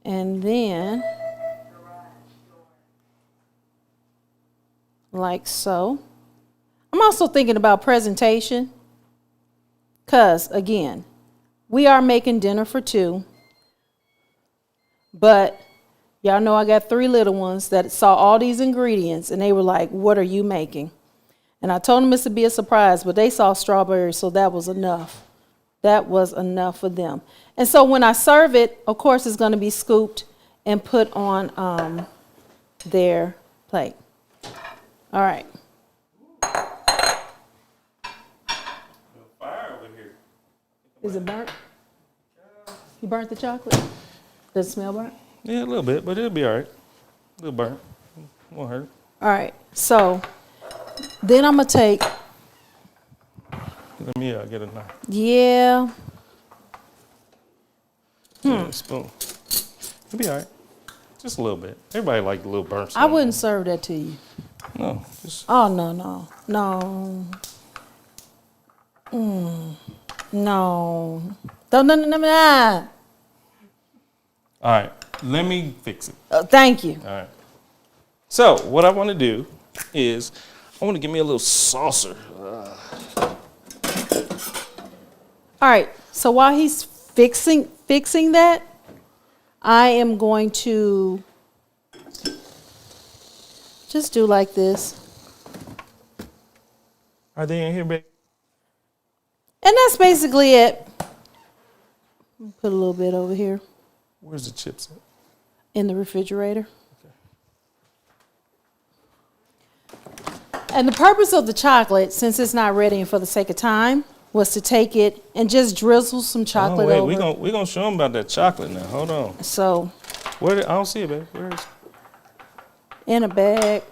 And then, like so. I'm also thinking about presentation, because, again, we are making dinner for two, but y'all know I got 3 little ones that saw all these ingredients, and they were like, what are you making? And I told them this would be a surprise, but they saw strawberries, so that was enough. That was enough for them. And so when I serve it, of course, it's going to be scooped and put on their plate. All right. Fire over here. Is it burnt? You burnt the chocolate? Does it smell burnt? Yeah, a little bit, but it'll be all right. A little burnt. Won't hurt. All right. So then I'm going to take, Let me get a knife. yeah. Yeah, a spoon. It'll be all right. Just a little bit. Everybody like a little burnt. I wouldn't serve that to you. No, just Oh, no, no, no. No. No, no, no, no, no. all right. Let me fix it. Thank you. All right. So what I want to do is I want to give me a little saucer. All right. So while he's fixing that, I am going to just do like this. Are they in here, babe? And that's basically it. Put a little bit over here Where's the chips at? in the refrigerator. And the purpose of the chocolate, since it's not ready and for the sake of time, was to take it and just drizzle some chocolate wait, over. we're gonna show them about that chocolate now. Hold on. So I don't see it, babe. Where is it? in a bag.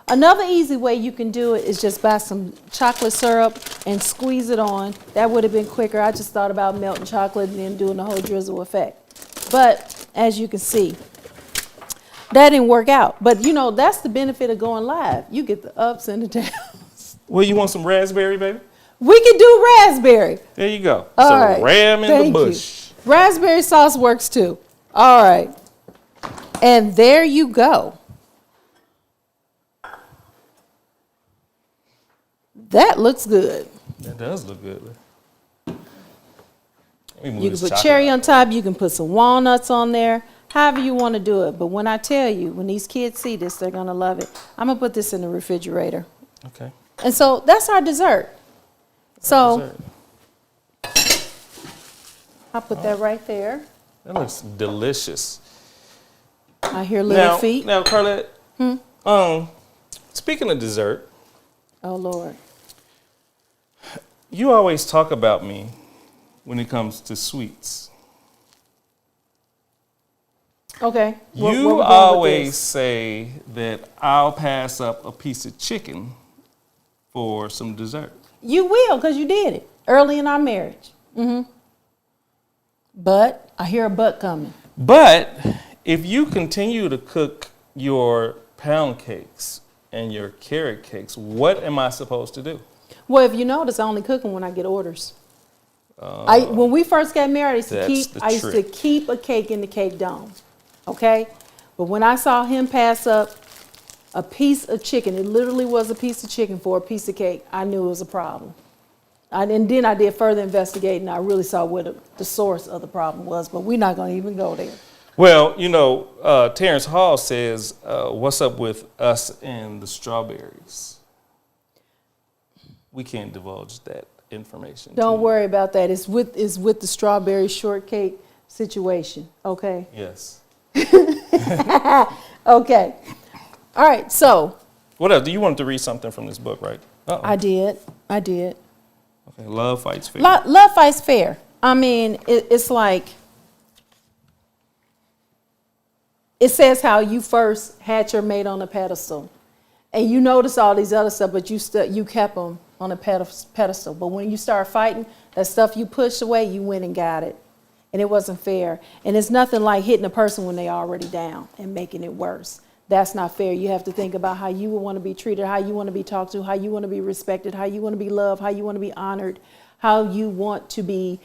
Another easy way you can do it is just buy some chocolate syrup and squeeze it on. That would have been quicker. I just thought about melting chocolate and then doing the whole drizzle effect. But as you can see, that didn't work out. But you know, that's the benefit of going live. You get the ups and the downs. Well, you want some raspberry, baby? We can do raspberry. There you go. All so right. ram in Thank the bush. you. Raspberry sauce works too. All right. And there you go. That looks good. That does look good. You can put cherry on top. You can put some walnuts on there. However you want to do it. But when I tell you, when these kids see this, they're going to love it. I'm going to put this in the refrigerator. Okay. And so that's our dessert. So Dessert. I'll put that right there. That looks delicious. I hear little feet. Now, Carlette, speaking of dessert. Oh, Lord. You always talk about me when it comes to sweets. Okay. You always say that I'll pass up a piece of chicken for some dessert. You will, because you did it early in our marriage. But I hear a but coming. But if you continue to cook your pound cakes and your carrot cakes, what am I supposed to do? Well, if you notice, I only cook them when I get orders. When we first got married, I used to keep a cake in the cake dome. Okay? But when I saw him pass up a piece of chicken, it literally was a piece of chicken for a piece of cake, I knew it was a problem. And then I did further investigating. I really saw what the source of the problem was, but we're not going to even go there. Well, you know, Terrence Hall says, what's up with us and the strawberries? We can't divulge that information. Don't worry about that. It's with the strawberry shortcake situation, okay? Yes. Okay. All right, so. What else? Do you want to read something from this book, right? Uh-oh. I did. Okay, Love Fights Fair. Love Fights Fair. I mean, it's like, it says how you first had your mate on a pedestal. And you notice all these other stuff, but you kept them on a pedestal. But when you start fighting, that stuff you pushed away, you went and got it. And it wasn't fair. And it's nothing like hitting a person when they're already down and making it worse. That's not fair. You have to think about how you want to be treated, how you want to be talked to, how you want to be respected, how you want to be loved, how you want to be honored, how you want to be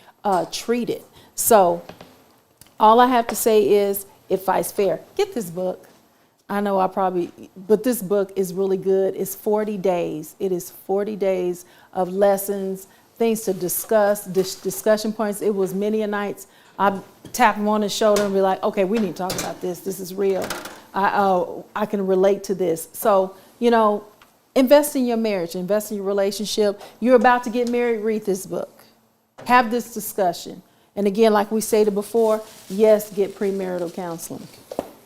treated. So all I have to say is it fights fair. Get this book. I know but this book is really good. It's 40 days. It is 40 days of lessons, things to discuss, discussion points. It was many a nights. I tap him on the shoulder and be like, okay, we need to talk about this. This is real. I can relate to this. So, you know, invest in your marriage, invest in your relationship. You're about to get married, read this book. Have this discussion. And again, like we stated before, yes, get premarital counseling.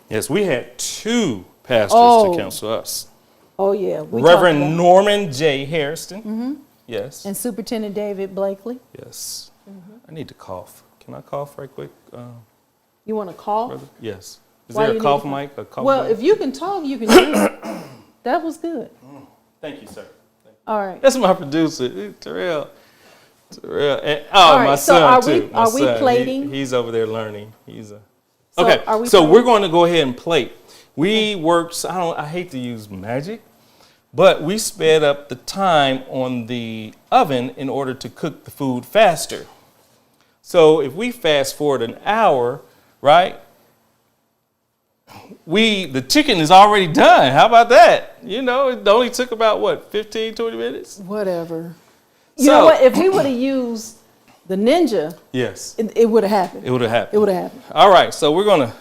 Yes, we had 2 pastors to counsel us. Oh, yeah. Reverend Norman J. Hairston. Mm-hmm. Yes. And Superintendent David Blakely. Yes. Mm-hmm. I need to cough. Can I cough right quick? You want to cough? Brother? Yes. Is Why there a cough mic? Well, if you can talk, you can do it. That was good. Thank you, sir. All right. That's my producer, Terrell. And, right, my so son, too. Are we plating? He's over there learning. Okay, so so we're going to go ahead and plate. We worked, I hate to use magic, but we sped up the time on the oven in order to cook the food faster. So if we fast forward an hour, right, the chicken is already done. How about that? You know, it only took about, 15, 20 minutes? Whatever. You know what? If we would have used the Ninja, yes, it would have happened. It would have happened. It would have happened. All right, so we're going to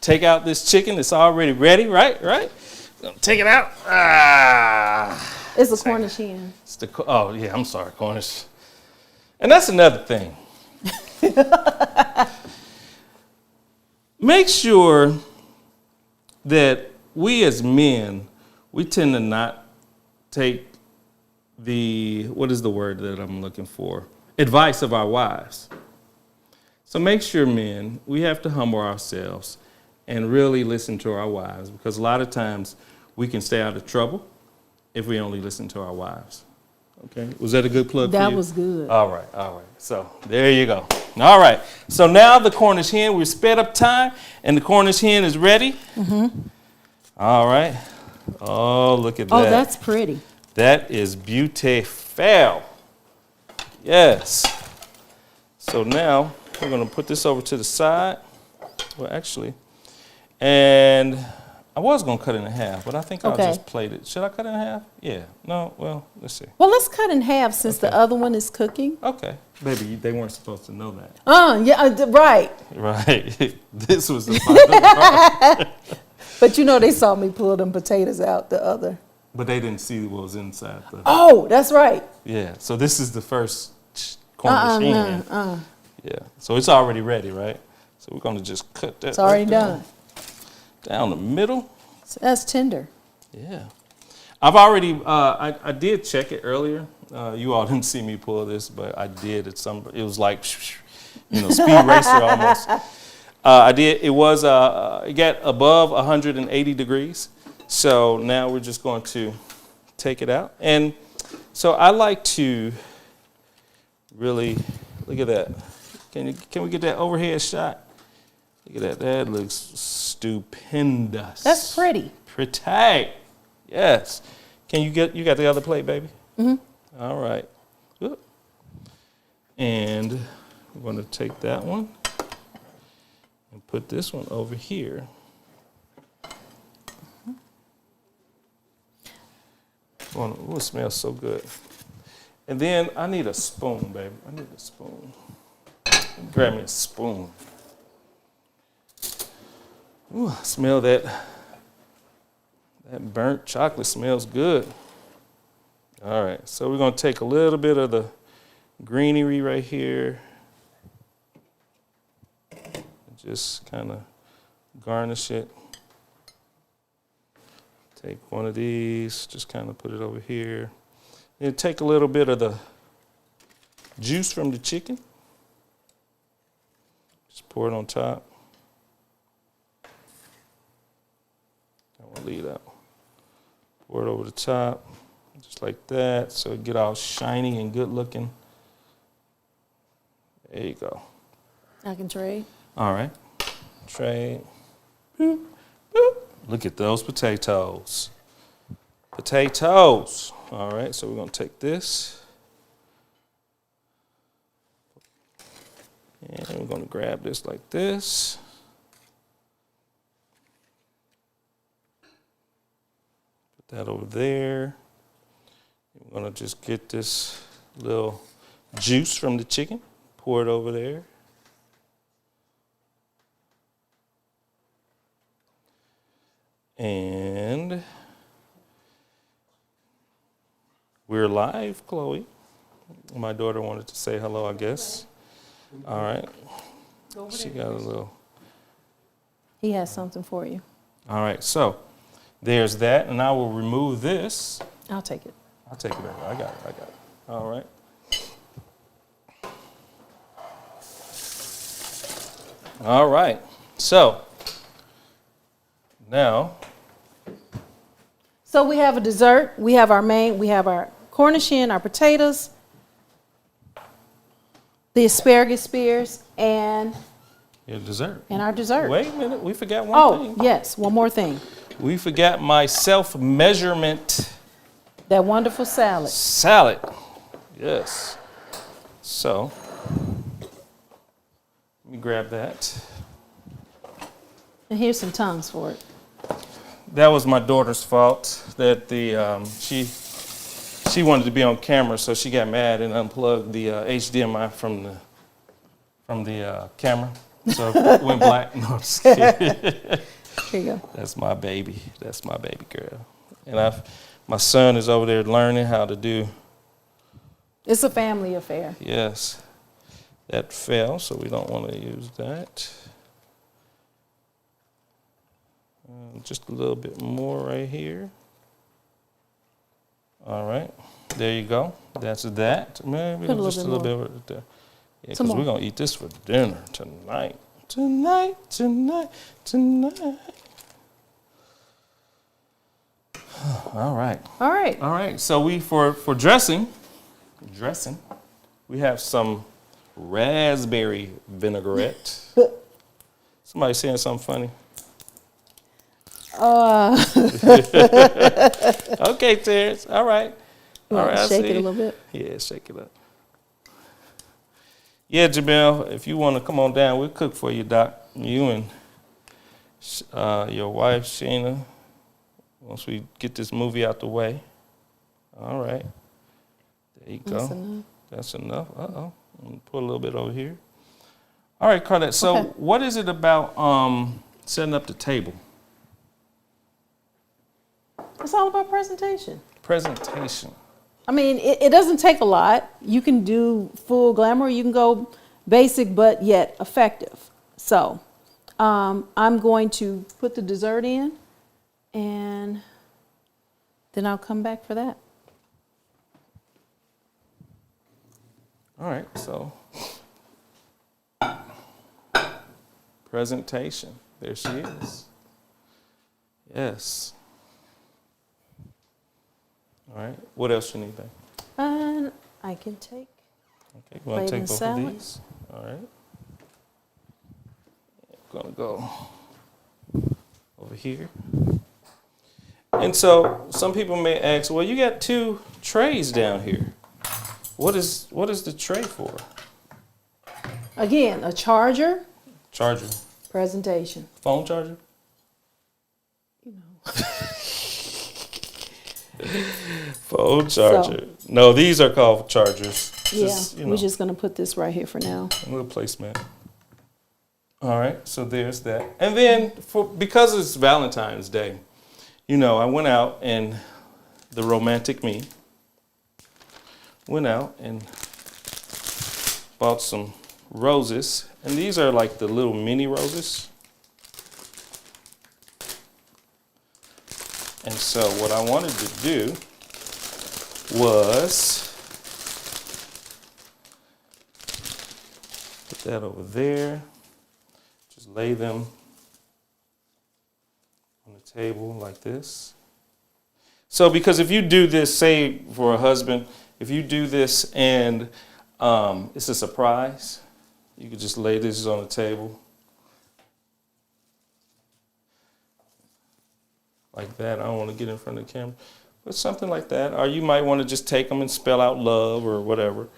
take out this chicken. It's already ready, right? Gonna take it out. It's a Cornish hen. I'm sorry, Cornish. And that's another thing. Make sure that we as men, we tend to not take what is the word that I'm looking for? Advice of our wives. So make sure, men, we have to humble ourselves and really listen to our wives, because a lot of times we can stay out of trouble if we only listen to our wives. Okay, was that a good plug for you? That was good. All right. So there you go. All right. So now the Cornish hen, we sped up time, and the Cornish hen is ready. Mm-hmm. All right. Oh, look at that. Oh, that's pretty. That is beautiful. Yes. So now we're going to put this over to the side. Well, actually, and I was going to cut it in half, but I think I'll just plate it. Should I cut it in half? Yeah. No? Well, let's see. Well, let's cut in half since the other one is cooking. Okay. Baby, they weren't supposed to know that. Yeah, right. Right. This was the final part. But you know they saw me pull them potatoes out the other. But they didn't see what was inside. Oh, that's right. Yeah. So this is the first Cornish hen. Yeah. So it's already ready, right? So we're going to just cut that. It's already done. Down the middle. So that's tender. Yeah. I've already, I did check it earlier. You all didn't see me pull this, but I did at some, it was like, speed racer almost. I did, it got above 180 degrees. So now we're just going to take it out. And so I like to really, look at that. Can we get that overhead shot? Look at that, that looks stupendous. That's pretty. Pretty, yes. You got the other plate, baby? Mm-hmm. All right. Good. And we're going to take that one and put this one over here. Oh, it smells so good. And then I need a spoon, baby. I need a spoon. Grab me a spoon. Ooh, I smell that. That burnt chocolate smells good. All right, so we're going to take a little bit of the greenery right here. Just kind of garnish it. Take one of these, just kind of put it over here. Then take a little bit of the juice from the chicken. Just pour it on top. I won't leave that one. Pour it over the top, just like that, so it get all shiny and good looking. There you go. I can trade. All right, trade. Boop, boop. Look at those potatoes. Potatoes. All right, so we're gonna take this. And we're gonna grab this like this. Put that over there. We're gonna just get this little juice from the chicken, pour it over there. And we're live, Chloe. My daughter wanted to say hello, I guess. All right. She got a little. He has something for you. All right, so there's that, and I will remove this. I'll take it. I'll take it back. I got it. All right. All right, so now. So we have a dessert, we have our main, we have our Cornish hen, our potatoes, the asparagus spears, and Your dessert. our dessert. Wait a minute, we forgot one thing. Oh, yes, one more thing. We forgot my self-measurement That wonderful salad. salad. Yes. So, let me grab that. And here's some tongues for it. That was my daughter's fault. That she wanted to be on camera, so she got mad and unplugged the HDMI from the camera. So it went black. No, I'm just kidding. Here you go. That's my baby. That's my baby girl. And my son is over there learning how to do. It's a family affair. Yes. That fell, so we don't want to use that. Just a little bit more right here. All right. There you go. That's that. Maybe just a little bit right there. Yeah, because we're going to eat this for dinner tonight. Tonight. All right. So we for dressing, we have some raspberry vinaigrette. Somebody saying something funny? Okay, Terrence. All right. Shake it a little bit. Yeah, shake it up. Yeah, Jamel, if you want to come on down, we'll cook for you, Doc. You and your wife, Sheena, once we get this movie out the way. All right. There you go. That's enough. Uh-oh. I'm going to put a little bit over here. All right, Carlette. So what is it about setting up the table? It's all about presentation. Presentation. I mean, it doesn't take a lot. You can do full glamour. You can go basic but yet effective. So I'm going to put the dessert in, and then I'll come back for that. All right, so presentation. There she is. Yes. All right. What else you need, babe? And I can take. Okay, you want to Plate take and both salad. of these? All right. I'm going to go over here. And so some people may ask, well, you got 2 trays down here. What is the tray for? Again, a charger, Charger. presentation. Phone charger? You know. Phone charger. No, these are called chargers. Yeah, Just, we're just going to put this right here for now. a little placemat. All right, so there's that. And then because it's Valentine's Day, I went out and the romantic me went out and bought some roses. And these are like the little mini roses. And so what I wanted to do was put that over there. Just lay them on the table like this. So because if you do this, say for a husband, if you do this and it's a surprise, you could just lay this on the table like that. I don't want to get in front of the camera, but something like that. Or you might want to just take them and spell out love or whatever.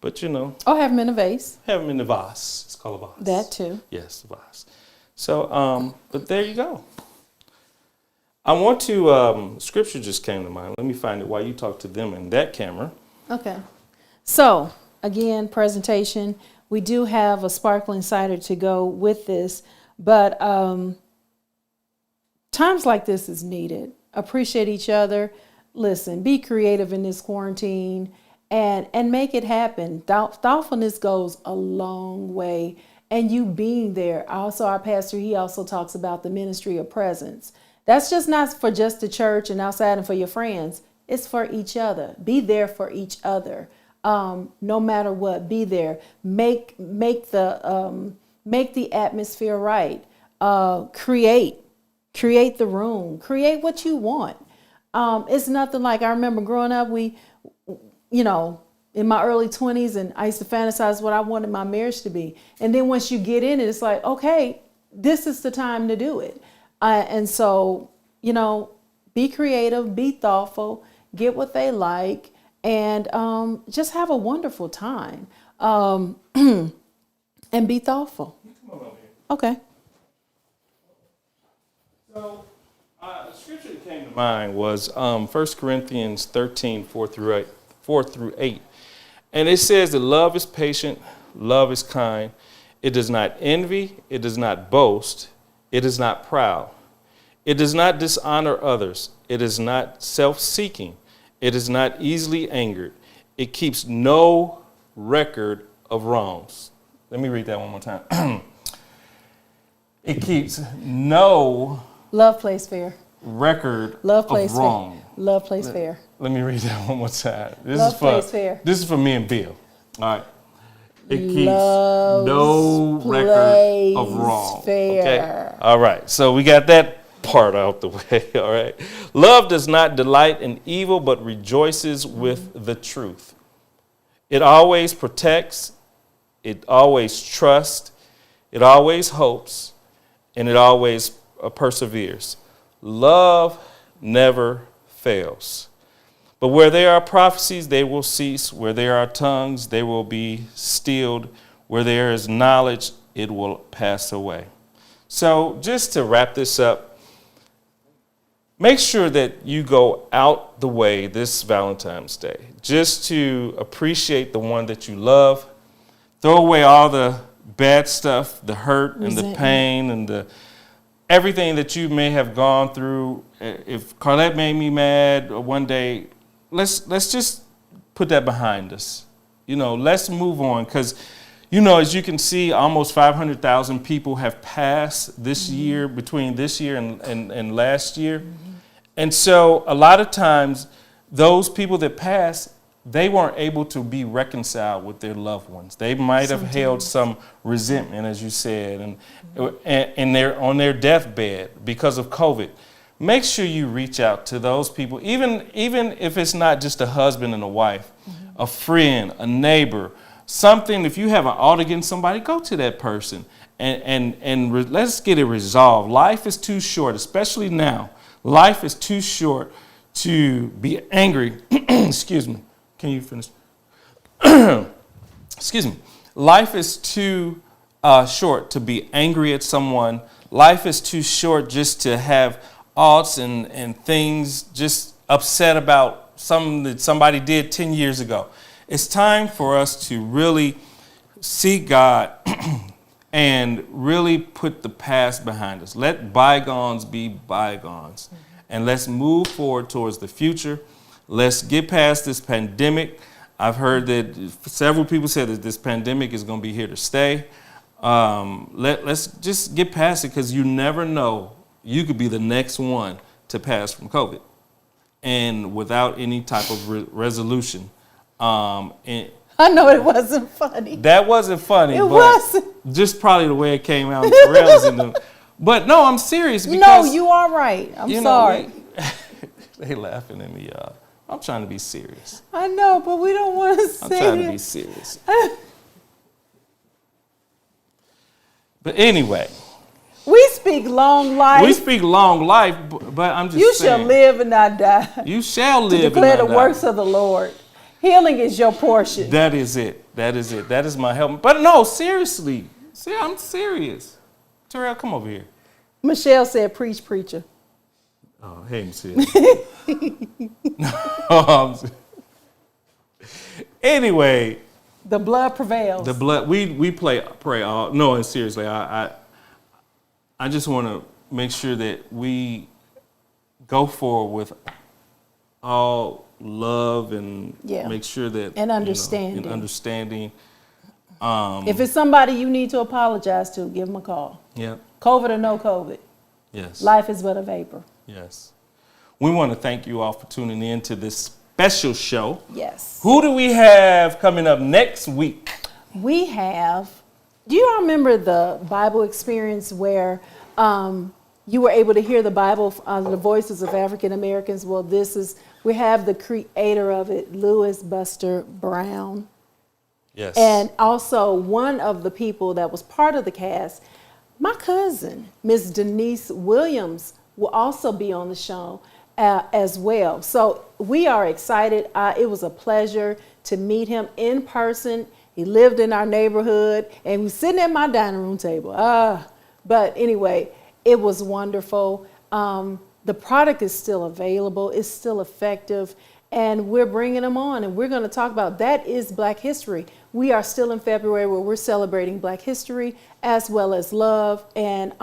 But Or have them in a vase. have them in the vase. It's called a vase. That too. Yes, the vase. So, but there you go. I want to, scripture just came to mind. Let me find it while you talk to them in that camera. Okay. So, again, presentation. We do have a sparkling cider to go with this, but times like this is needed. Appreciate each other. Listen, be creative in this quarantine and make it happen. Thoughtfulness goes a long way. And you being there. Also, our pastor, he also talks about the ministry of presence. That's just not for just the church and outside and for your friends. It's for each other. Be there for each other. No matter what, be there. Make the atmosphere right. Create the room. Create what you want. It's nothing like, I remember growing up, in my early 20s, and I used to fantasize what I wanted my marriage to be. And then once you get in it, it's like, okay, this is the time to do it. And so, be creative, be thoughtful, get what they like, and just have a wonderful time. And be thoughtful. Come on over here. Okay. So, the scripture that came to mind was 1 Corinthians 13, 4 through 8. And it says that love is patient, love is kind. It does not envy, it does not boast, it is not proud. It does not dishonor others. It is not self-seeking. It is not easily angered. It keeps no record of wrongs. Let me read that one more time. It keeps no Love plays fair. record Love of plays wrong. fair. Love plays fair. Let me read that one more time. Love plays fair. This is for me and Bill. All right. It keeps Loves no record plays of wrong. fair. Okay. All right. So we got that part out the way. All right. Love does not delight in evil, but rejoices with the truth. It always protects. It always trusts. It always hopes, and it always perseveres. Love never fails. But where there are prophecies, they will cease. Where there are tongues, they will be stilled. Where there is knowledge, it will pass away. So just to wrap this up, make sure that you go out the way this Valentine's Day just to appreciate the one that you love. Throw away all the bad stuff, the hurt and the pain and the everything that you may have gone through. If Carlette made me mad one day, let's just put that behind us. Let's move on, because You know, as you can see, almost 500,000 people have passed this year, between this year and last year. And so a lot of times, those people that passed, they weren't able to be reconciled with their loved ones. They might have held some resentment, as you said, and they're on their deathbed because of COVID. Make sure you reach out to those people, even if it's not just a husband and a wife, a friend, a neighbor, something. If you have an ought against somebody, go to that person and let's get it resolved. Life is too short, especially now. Life is too short to be angry. Excuse me. Can you finish? Excuse me. Life is too short to be angry at someone. Life is too short just to have oughts and things, just upset about something that somebody did 10 years ago. It's time for us to really seek God and really put the past behind us. Let bygones be bygones. And let's move forward towards the future. Let's get past this pandemic. I've heard that several people said that this pandemic is going to be here to stay. Let's just get past it, because you never know. You could be the next one to pass from COVID, and without any type of resolution. And I know it wasn't funny. that wasn't funny. It but wasn't. Just probably the way it came out. Terrell's in the, but no, I'm serious. No, Because, you are right. I'm you know, sorry. they laughing at me, y'all. I'm trying to be serious. I know, but we don't want to I'm say trying to it. be serious. But anyway, We speak long life. we speak long life, but I'm just You saying. shall live and not die. You shall To live and declare not the die. works of the Lord. Healing is your portion. That is it. That is it. That is my help. But no, seriously. See, I'm serious. Terrell, come over here. Michelle said, preach, preacher. Oh, hey, Michelle. No, anyway, The blood prevails. the blood. We pray all. No, and seriously, I just want to make sure that we go forward with all love and Yeah. make sure that And understanding. and understanding. If it's somebody you need to apologize to, give them a call. Yep. COVID or no COVID, Yes. life is but a vapor. Yes. We want to thank you all for tuning in to this special show. Yes. Who do we have coming up next week? We have, do you all remember the Bible experience where you were able to hear the Bible, the voices of African Americans? Well, we have the creator of it, Louis Buster Brown. Yes. And also one of the people that was part of the cast, my cousin, Miss Denise Williams, will also be on the show as well. So we are excited. It was a pleasure to meet him in person. He lived in our neighborhood and he was sitting at my dining room table. But anyway, it was wonderful. The product is still available. It's still effective. And we're bringing them on, and we're going to talk about that is Black History. We are still in February where we're celebrating Black History as well as love. And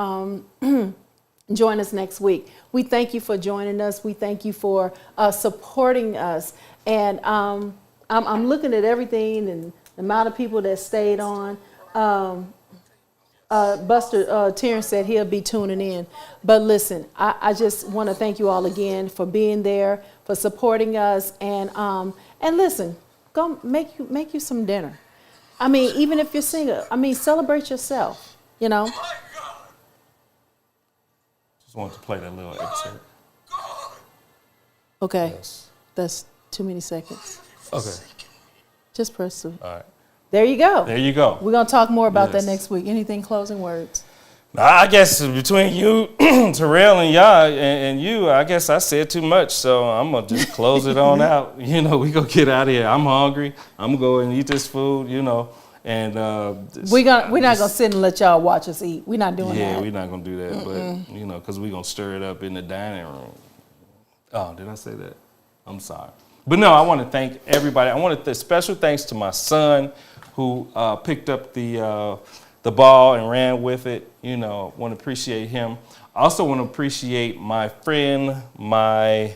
join us next week. We thank you for joining us. We thank you for supporting us. And I'm looking at everything and the amount of people that stayed on. Buster Terrence said he'll be tuning in. But listen, I just want to thank you all again for being there, for supporting us, and listen, go make you some dinner. I mean, even if you're single, I mean, celebrate yourself. You know. Just wanted to play that little excerpt. Okay, Yes. that's too many seconds. Okay. Just press the. All right. There you go. There you go. We're gonna talk more about Yes. that next week. Anything closing words? I guess between you, Terrell, and y'all, and you, I guess I said too much, so I'm gonna just close it on out. You know, we gonna get out of here. I'm hungry. I'm gonna go and eat this food. You know, and We're not gonna sit and let y'all watch us eat. We're not doing yeah, that. we're not gonna do that. But you know, because we're gonna stir it up in the dining room. Oh, did I say that? I'm sorry. But no, I want to thank everybody. I want to special thanks to my son who picked up the ball and ran with it. You know, want to appreciate him. I also want to appreciate my friend, my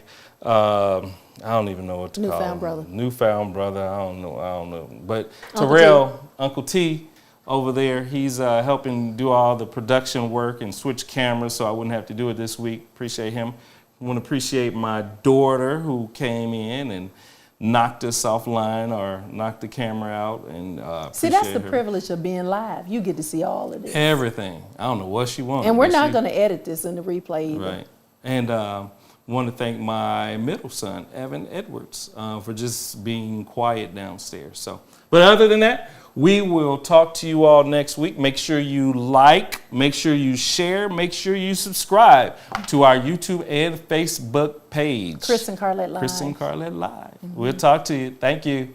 I don't even know what to call him. Newfound brother. Newfound brother. I don't know. But Uncle Terrell, Uncle T, over there. He's helping do all the production work and switch cameras so I wouldn't have to do it this week. Appreciate him. I want to appreciate my daughter who came in and knocked us offline or knocked the camera out. And see, that's the her. privilege of being live. You get to see all of this. Everything. I don't know what she wanted. And we're not going to edit this in the replay either. Right. And want to thank my middle son, Evan Edwards, for just being quiet downstairs. So, but other than that, we will talk to you all next week. Make sure you like, make sure you share, make sure you subscribe to our YouTube and Facebook page. Chris and Carlette Live. Chris and Carlette Live. We'll talk to you. Thank you.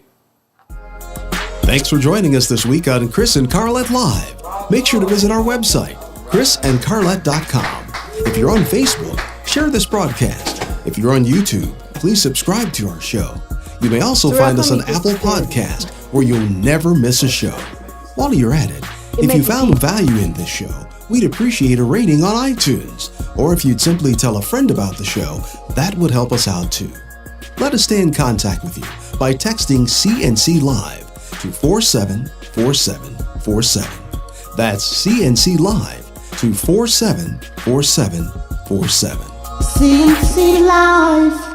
Thanks for joining us this week on Chris and Carlette Live. Make sure to visit our website, chrisandcarlette.com. If you're on Facebook, share this broadcast. If you're on YouTube, please subscribe to our show. You may also find us on Apple Podcast, where you'll never miss a show. While you're at it, if you found value in this show, we'd appreciate a rating on iTunes. Or if you'd simply tell a friend about the show, that would help us out too. Let us stay in contact with you by texting CNC Live to 474747. That's CNC Live to 474747. CNC Live.